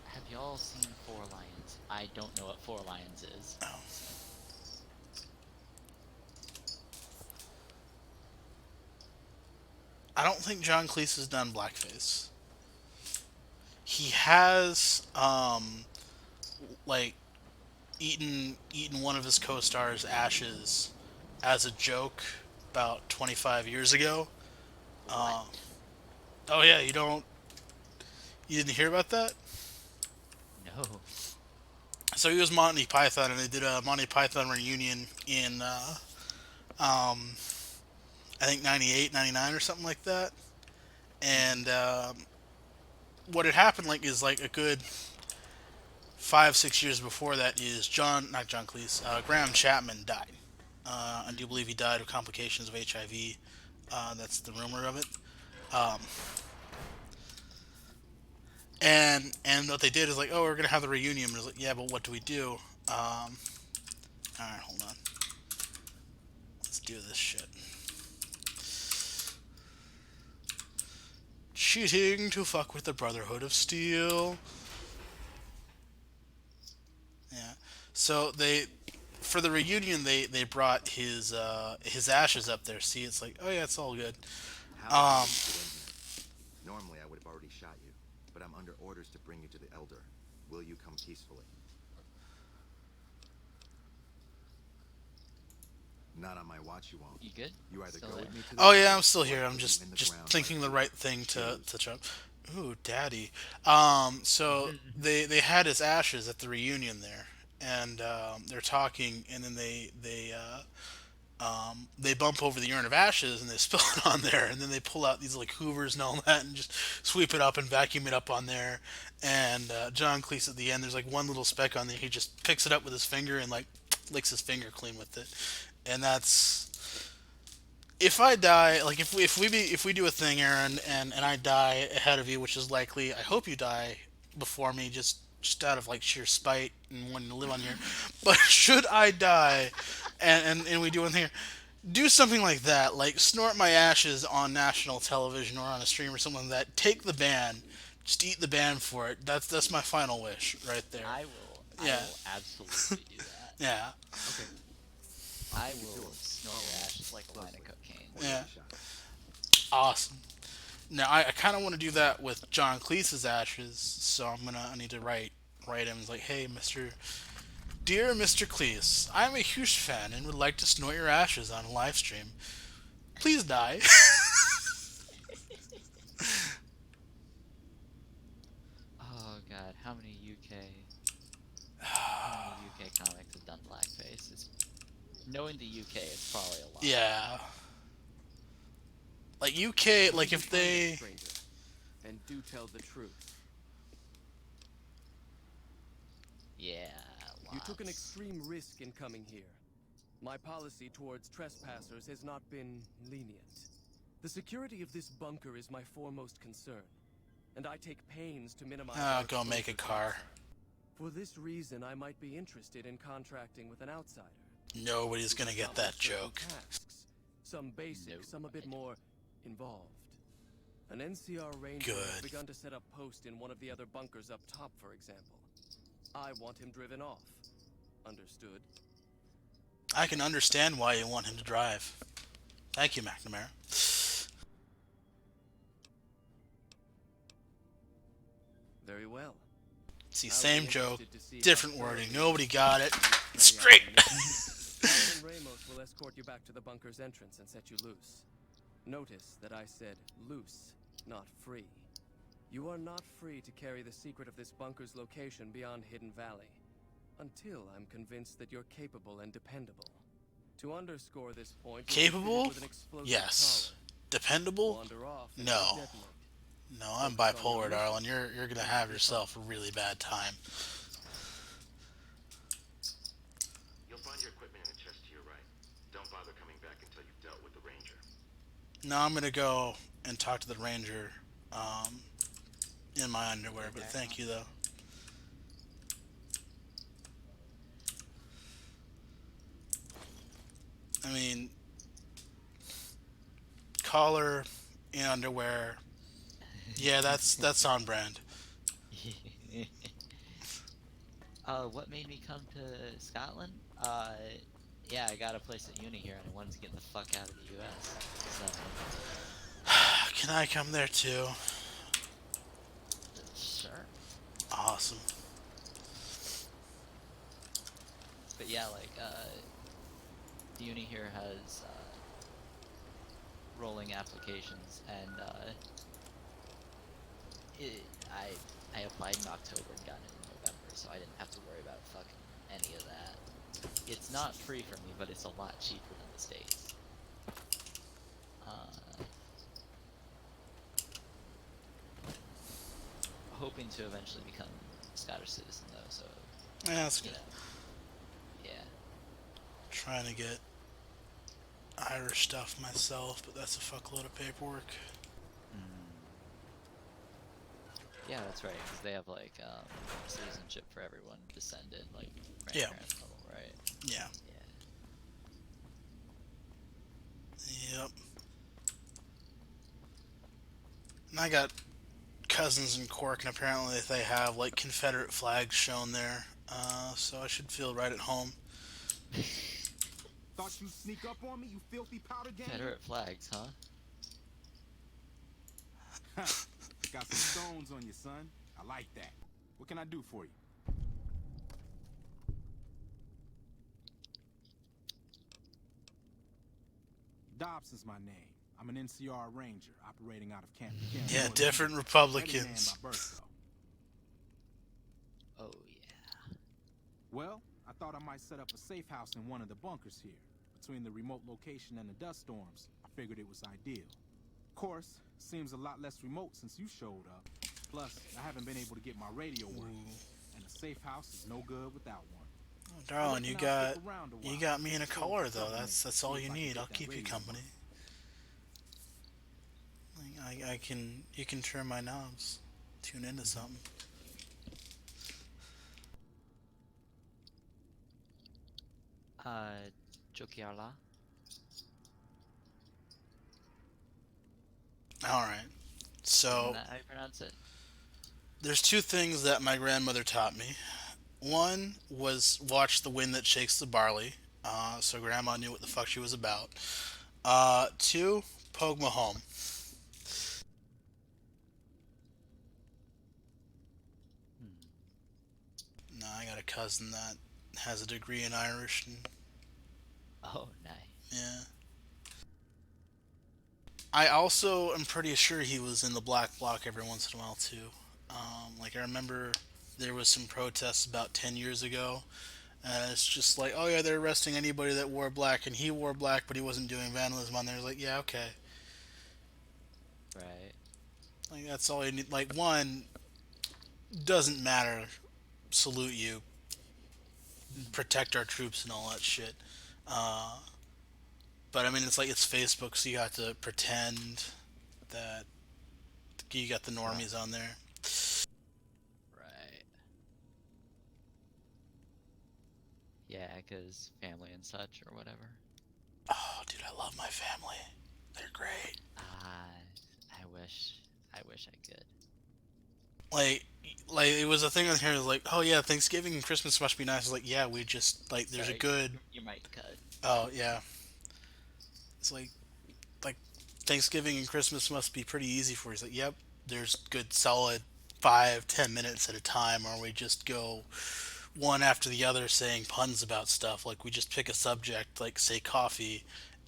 Speaker 4: Have y'all seen Four Lions? I don't know what Four Lions is.
Speaker 1: Oh. I don't think John Cleese has done blackface. He has, like, eaten one of his co-stars' ashes as a joke about 25 years ago.
Speaker 4: What?
Speaker 1: Oh yeah, you didn't hear about that?
Speaker 4: Oh,
Speaker 1: So he was Monty Python, and they did a Monty Python reunion in um, I think 98, 99, or something like that. And what had happened is like a good 5, 6 years before that is not John Cleese, Graham Chapman died. I do believe he died of complications of HIV. That's the rumor of it. Um, and what they did is like, oh, we're gonna have the reunion. And it was like, yeah, but what do we do? All right, hold on. Let's do this shit. Cheating to fuck with the Brotherhood of Steel. Yeah. So they, for the reunion, they brought his ashes up there. See, it's like, oh yeah, it's all good.
Speaker 2: How
Speaker 1: Um,
Speaker 2: did you get in here? Normally, I would have already shot you, but I'm under orders to bring you to the Elder. Will you come peacefully? Not on my watch, you won't.
Speaker 4: you good?
Speaker 2: You either
Speaker 4: Still
Speaker 2: go
Speaker 4: there?
Speaker 2: with me to the
Speaker 1: oh yeah,
Speaker 2: Elder,
Speaker 1: I'm still
Speaker 2: or I
Speaker 1: here. I'm
Speaker 2: put you
Speaker 1: just
Speaker 2: in the
Speaker 1: just
Speaker 2: ground
Speaker 1: thinking
Speaker 2: by
Speaker 1: the
Speaker 2: feet.
Speaker 1: right thing to
Speaker 2: Choose.
Speaker 1: jump. Ooh, daddy. So they had his ashes at the reunion there, and they're talking, and then they bump over the urn of ashes and they spill it on there, and then they pull out these like hoovers and all that and just sweep it up and vacuum it up on there. And John Cleese at the end, there's like one little speck on there. He just picks it up with his finger and like licks his finger clean with it. And that's, if I die, like if we do a thing, Aaron, and I die ahead of you, which is likely. I hope you die before me, just out of like sheer spite and wanting to live on here. But should I die, and we do one thing here, do something like that, like snort my ashes on national television or on a stream or something like that. Take the ban, just eat the ban for it. That's my final wish right there.
Speaker 4: I
Speaker 1: Yeah,
Speaker 4: will absolutely do that.
Speaker 1: yeah,
Speaker 2: Okay.
Speaker 4: I
Speaker 2: Take it to
Speaker 4: will
Speaker 2: him.
Speaker 4: snort
Speaker 2: Follow
Speaker 4: your
Speaker 2: me.
Speaker 4: ashes like a line of
Speaker 2: Closely.
Speaker 4: cocaine.
Speaker 2: Or
Speaker 1: yeah.
Speaker 2: you'll be shot.
Speaker 1: Awesome. Now I kind of want to do that with John Cleese's ashes, so I need to write him. It's like, hey, dear Mr. Cleese, I'm a huge fan and would like to snort your ashes on a live stream. Please die.
Speaker 4: Oh god, how many UK comics have done blackface? Knowing the UK, it's probably a lot.
Speaker 1: Yeah. Like UK, like if they,
Speaker 9: Stranger, and do tell the truth.
Speaker 4: Yeah,
Speaker 9: You took an
Speaker 4: lots.
Speaker 9: extreme risk in coming here. My policy towards trespassers has not been lenient. The security of this bunker is my foremost concern, and I take pains to minimize our
Speaker 1: go make a
Speaker 9: exposure
Speaker 1: car.
Speaker 9: outside. For this reason, I might be interested in contracting with an outsider.
Speaker 1: Nobody's
Speaker 9: who
Speaker 1: gonna
Speaker 9: can
Speaker 1: get
Speaker 9: help
Speaker 1: that
Speaker 9: with certain
Speaker 1: joke.
Speaker 9: tasks. Some basic,
Speaker 4: Nope.
Speaker 9: some a bit more involved. An NCR ranger has
Speaker 1: Good.
Speaker 9: begun to set up post in one of the other bunkers up top, for example. I want him driven off. Understood?
Speaker 1: I can understand why you want him to drive. Thank you, McNamara.
Speaker 9: Very well.
Speaker 1: See,
Speaker 9: I'll
Speaker 1: same
Speaker 9: be
Speaker 1: joke,
Speaker 9: interested to see how
Speaker 1: different
Speaker 9: thoroughly
Speaker 1: wording.
Speaker 9: you
Speaker 1: Nobody got it.
Speaker 9: carry out
Speaker 1: Straight.
Speaker 9: your mission. Paladin Ramos will escort you back to the bunker's entrance and set you loose. Notice that I said loose, not free. You are not free to carry the secret of this bunker's location beyond Hidden Valley, until I'm convinced that you're capable and dependable. To underscore this point, you'll be fitted
Speaker 1: Capable?
Speaker 9: with an explosive
Speaker 1: Yes.
Speaker 9: collar.
Speaker 1: Dependable?
Speaker 9: Wander off and
Speaker 1: No.
Speaker 9: detonate.
Speaker 1: No, I'm bipolar, darling. You're gonna have yourself a really bad time.
Speaker 2: You'll find your equipment in the chest to your right. Don't bother coming back until you've dealt with the ranger.
Speaker 1: No, I'm gonna go and talk to the ranger, in my underwear. But thank you though. I mean, collar in underwear. Yeah, that's on brand.
Speaker 4: What made me come to Scotland? Yeah, I got a place at uni here, and I wanted to get the fuck out of the U.S. So,
Speaker 1: Can I come there too?
Speaker 4: sure.
Speaker 1: Awesome.
Speaker 4: But yeah, like, the uni here has, rolling applications, and, I applied in October and got it in November, so I didn't have to worry about fucking any of that. It's not free for me, but it's a lot cheaper than the States. Hoping to eventually become a Scottish citizen though, so
Speaker 1: Yeah, that's
Speaker 4: you
Speaker 1: good.
Speaker 4: know, yeah.
Speaker 1: Trying to get Irish stuff myself, but that's a fuckload of paperwork.
Speaker 4: Yeah, that's right, because they have like citizenship for everyone descended, like
Speaker 1: Yeah.
Speaker 4: grandparent level, right?
Speaker 1: Yeah.
Speaker 4: Yeah.
Speaker 1: Yep. And I got cousins in Cork, and apparently they have like Confederate flags shown there, so I should feel right at home.
Speaker 10: Thought you'd sneak up on me, you filthy powder ganger?
Speaker 4: Confederate flags, huh?
Speaker 10: Got some stones on you, son. I like that. What can I do for you? Dobson's my name. I'm an NCR ranger operating out of Camp McCarran.
Speaker 1: Yeah,
Speaker 10: North
Speaker 1: different
Speaker 10: Beach.
Speaker 1: Republicans.
Speaker 10: Ready man by birth, though.
Speaker 4: Oh yeah.
Speaker 10: Well, I thought I might set up a safe house in one of the bunkers here. Between the remote location and the dust storms, I figured it was ideal. Of course, seems a lot less remote since you showed up. Plus, I haven't been able to get my radio working, and a safe house is no good without one.
Speaker 1: Oh, darling, you got me in a car though. That's all you need. I'll keep you company. I can you can turn my knobs, tune into something.
Speaker 4: Jokiala.
Speaker 1: All right. So
Speaker 4: Isn't that how you pronounce it?
Speaker 1: there's two things that my grandmother taught me. One was watch the wind that shakes the barley, so grandma knew what the fuck she was about. Two, pogue home. No, I got a cousin that has a degree in Irish, and
Speaker 4: Oh, nice.
Speaker 1: yeah. I also am pretty sure he was in the black bloc every once in a while too. Like I remember there was some protests about 10 years ago, and it's just like, oh yeah, they're arresting anybody that wore black, and he wore black, but he wasn't doing vandalism on there. It's like, yeah, okay.
Speaker 4: Right.
Speaker 1: Like that's all you need. Like one doesn't matter. Salute you. Protect our troops and all that shit. Uh, but I mean, it's like it's Facebook, so you have to pretend that you got the normies on there.
Speaker 4: Right. Yeah, because family and such or whatever.
Speaker 1: Oh, dude, I love my family. They're great.
Speaker 4: I wish I could.
Speaker 1: Like it was a thing on here. Like, oh yeah, Thanksgiving and Christmas must be nice. I was like, yeah, we just like there's
Speaker 4: Sorry,
Speaker 1: a good.
Speaker 4: You might cut.
Speaker 1: Oh yeah, it's like Thanksgiving and Christmas must be pretty easy for you. He's like, yep, there's good solid 5-10 minutes at a time, or we just go one after the other saying puns about stuff. Like we just pick a subject, like say coffee,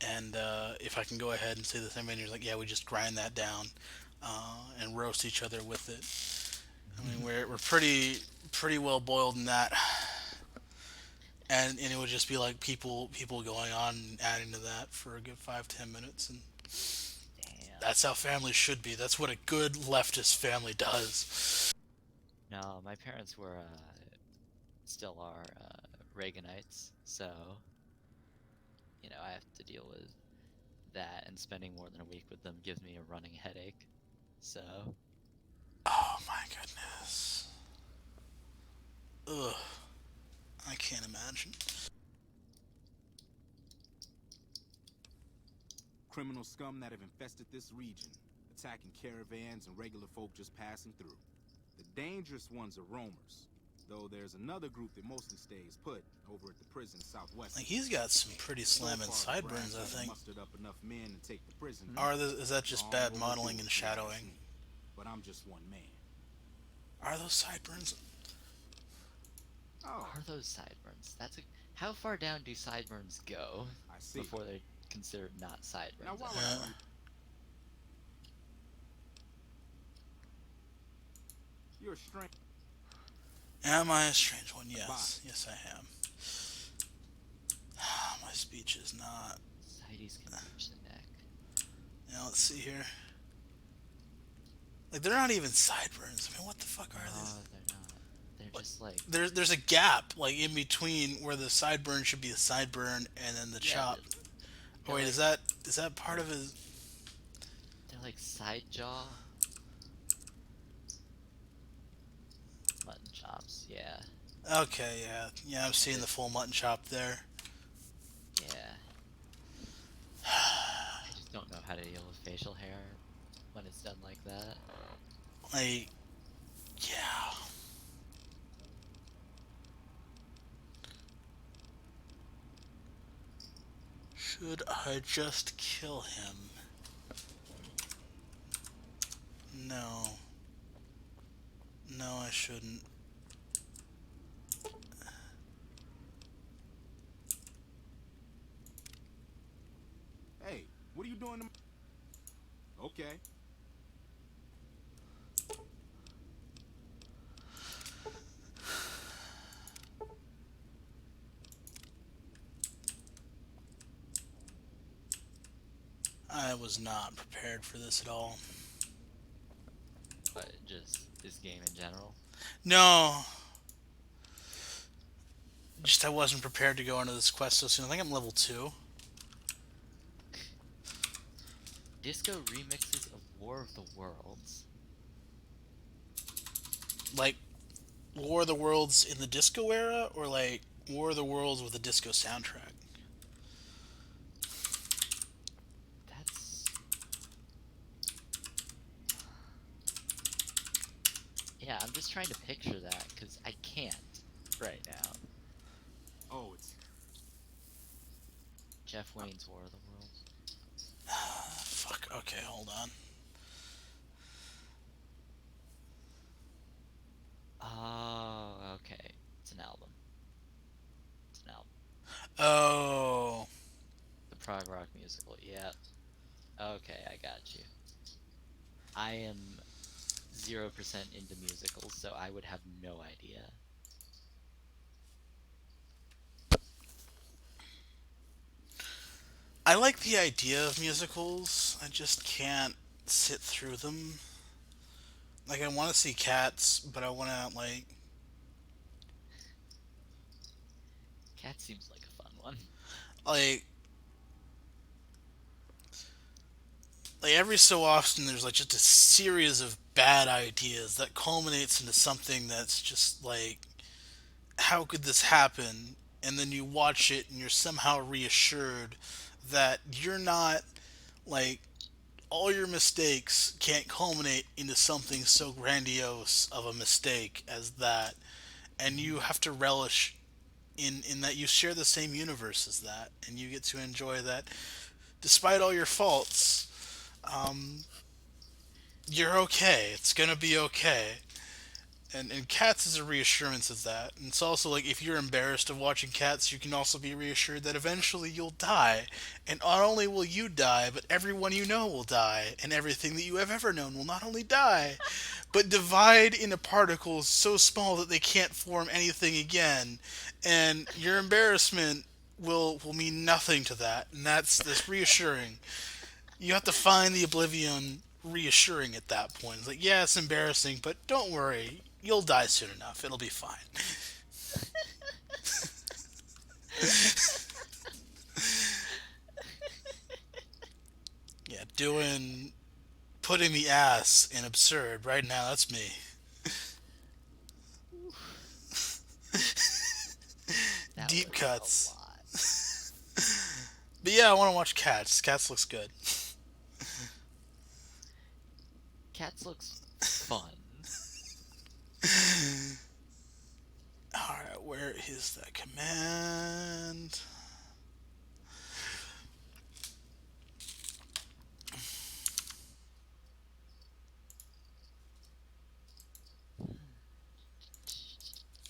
Speaker 1: and if I can go ahead and say the same thing, he's like, yeah, we just grind that down and roast each other with it. I mean, we're pretty well boiled in that, and it would just be like people going on and adding to that for a good 5-10 minutes, and
Speaker 4: Damn.
Speaker 1: that's how families should be. That's what a good leftist family does.
Speaker 4: No, my parents were still are Reaganites, so I have to deal with that, and spending more than a week with them gives me a running headache. So
Speaker 1: Oh my goodness. Ugh. I can't imagine.
Speaker 10: Criminal scum that have infested this region, attacking caravans and regular folk just passing through. The dangerous ones are roamers, though there's another group that mostly stays put over at the prison southwest.
Speaker 1: Like he's got some pretty slamming sideburns, I think.
Speaker 10: Mustered up enough men to take the prison.
Speaker 1: Is that just bad modeling and shadowing?
Speaker 10: But I'm just one man.
Speaker 1: Are those sideburns?
Speaker 10: Oh,
Speaker 4: are those sideburns? How far down do sideburns go
Speaker 10: I see.
Speaker 4: before they're considered not sideburns?
Speaker 10: Now, why would
Speaker 1: Yeah.
Speaker 10: You're a strange.
Speaker 1: Am I a strange one?
Speaker 10: Bye.
Speaker 1: Yes. Yes, I am. My speech is not.
Speaker 4: Sides can reach the neck.
Speaker 1: Now, let's see here. Like, they're not even sideburns. I mean, what the fuck are these?
Speaker 4: No, they're not. They're
Speaker 1: Like,
Speaker 4: just like
Speaker 1: there's a gap, like, in between where the sideburn should be a sideburn and then the
Speaker 4: yeah,
Speaker 1: chop. Oh,
Speaker 4: they're
Speaker 1: wait,
Speaker 4: like
Speaker 1: is that part of his...
Speaker 4: they're like side jaw mutton chops. Yeah,
Speaker 1: Okay, yeah. Yeah, I'm seeing the
Speaker 4: just
Speaker 1: full mutton chop there.
Speaker 4: yeah. I just don't know how to deal with facial hair when it's done like that.
Speaker 1: Like, yeah. Should I just kill him? No. No, I shouldn't.
Speaker 10: Hey, what are you doing? Okay.
Speaker 1: I was not prepared for this at all.
Speaker 4: But just this game in general.
Speaker 1: No. Just I wasn't prepared to go into this quest so soon. I think I'm level 2.
Speaker 4: Disco remixes of War of the Worlds.
Speaker 1: Like, War of the Worlds in the disco era, or like War of the Worlds with a disco soundtrack?
Speaker 4: That's yeah. I'm just trying to picture that because I can't right now.
Speaker 10: Oh, it's
Speaker 4: Jeff Wayne's War of the Worlds.
Speaker 1: Fuck, okay, hold on.
Speaker 4: Oh, okay. It's an album. It's an album.
Speaker 1: Oh.
Speaker 4: The prog rock musical. Yeah. Okay, I got you. I am 0% into musicals, so I would have no idea.
Speaker 1: I like the idea of musicals. I just can't sit through them. Like, I want to see Cats, but I want to,
Speaker 4: Cat seems like a fun one.
Speaker 1: like, every so often there's, like, just a series of bad ideas that culminates into something that's just, like, how could this happen? And then you watch it and you're somehow reassured that you're not, like, all your mistakes can't culminate into something so grandiose of a mistake as that, and you have to relish in that you share the same universe as that, and you get to enjoy that despite all your faults. You're okay. It's gonna be okay. And Cats is a reassurance of that. And it's also like if you're embarrassed of watching Cats, you can also be reassured that eventually you'll die. And not only will you die, but everyone you know will die. And everything that you have ever known will not only die, but divide into particles so small that they can't form anything again. And your embarrassment will mean nothing to that. And that's this reassuring. You have to find the oblivion reassuring at that point. It's like, yeah, it's embarrassing, but don't worry. You'll die soon enough. It'll be fine. Yeah, putting the ass in absurd right now. That's me.
Speaker 4: That
Speaker 1: Deep
Speaker 4: was
Speaker 1: cuts.
Speaker 4: a lot.
Speaker 1: But yeah, I want to watch Cats. Cats looks good.
Speaker 4: Cats looks fun.
Speaker 1: Alright, where is that command?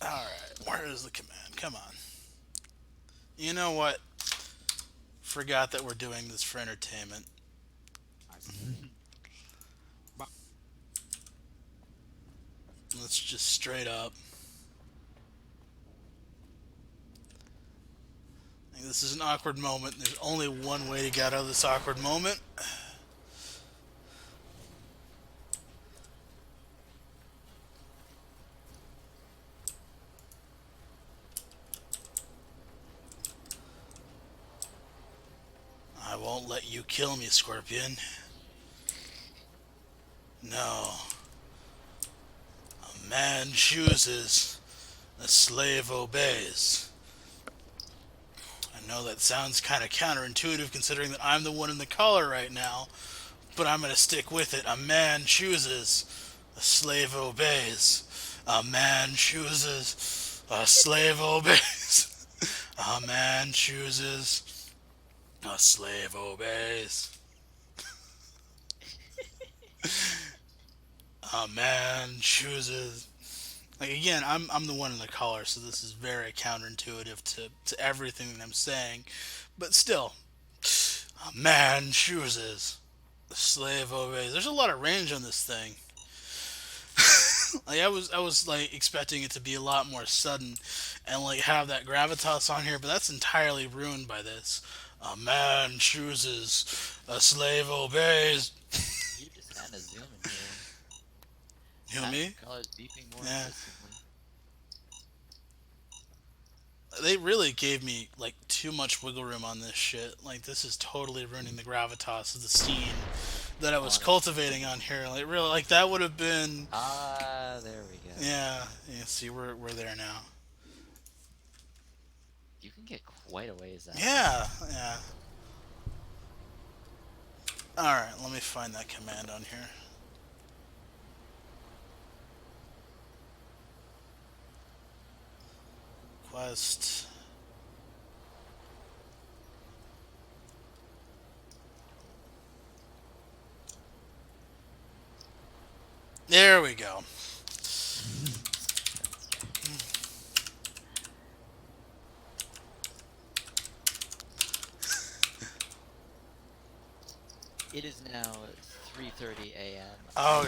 Speaker 1: Alright, where is the command? Come on. You know what? Forgot that we're doing this for entertainment.
Speaker 10: I see.
Speaker 1: Let's just straight up this is an awkward moment. There's only one way to get out of this awkward moment. I won't let you kill me, Scorpion. No. A man chooses, a slave obeys. I know that sounds kind of counterintuitive considering that I'm the one in the collar right now, but I'm gonna stick with it. A man chooses, a slave obeys. A man chooses, a slave obeys. A man chooses, a slave obeys. A man chooses. Like again, I'm the one in the collar, so this is very counterintuitive to everything that I'm saying. But still, a man chooses, the slave obeys. There's a lot of range on this thing. Like I was like expecting it to be a lot more sudden and like have that gravitas on here, but that's entirely ruined by this. A man chooses, a slave obeys.
Speaker 4: You're just kind of zooming here.
Speaker 1: You know me?
Speaker 4: Colors beeping more
Speaker 1: Yeah.
Speaker 4: insistently.
Speaker 1: They really gave me like too much wiggle room on this shit. Like this is totally ruining the gravitas of the scene that I was
Speaker 4: Honestly.
Speaker 1: cultivating on here. Like really, like that would have been.
Speaker 4: Ah, there we go.
Speaker 1: Yeah, yeah. See, we're there now.
Speaker 4: You can get quite a ways out.
Speaker 1: Yeah, yeah. All right, let me find that command on here. Quest. There we go.
Speaker 4: It is now 3:30 a.m.
Speaker 1: Oh,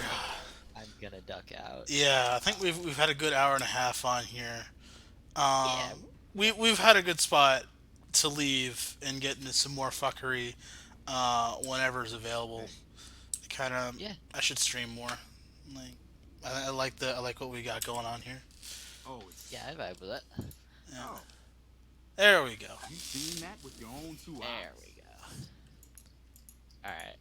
Speaker 4: I think I'm gonna duck out.
Speaker 1: yeah. I think we've had a good hour and a half on here.
Speaker 4: Yeah.
Speaker 1: We've had a good spot to leave and get into some more fuckery whenever's available. Kind of.
Speaker 4: Yeah.
Speaker 1: I should stream more. Like, I like what we got going on here.
Speaker 10: Oh, it's
Speaker 4: Yeah, I vibe with it.
Speaker 1: Yeah.
Speaker 10: oh,
Speaker 1: There we go.
Speaker 10: you seen that with your own two
Speaker 4: There
Speaker 10: eyes.
Speaker 4: we go. Alright.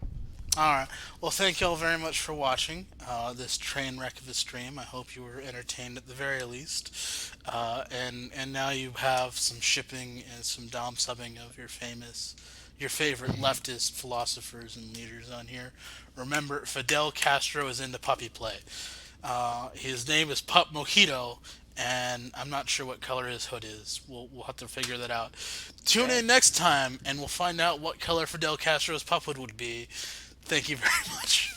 Speaker 1: All right. Well, thank y'all very much for watching this train wreck of a stream. I hope you were entertained at the very least. And now you have some shipping and some dom subbing of your favorite leftist philosophers and leaders on here. Remember, Fidel Castro is into puppy play. His name is Pup Mojito, and I'm not sure what color his hood is. We'll have to figure that out. Tune in next time, and we'll find out what color Fidel Castro's pup hood would be. Thank you very much.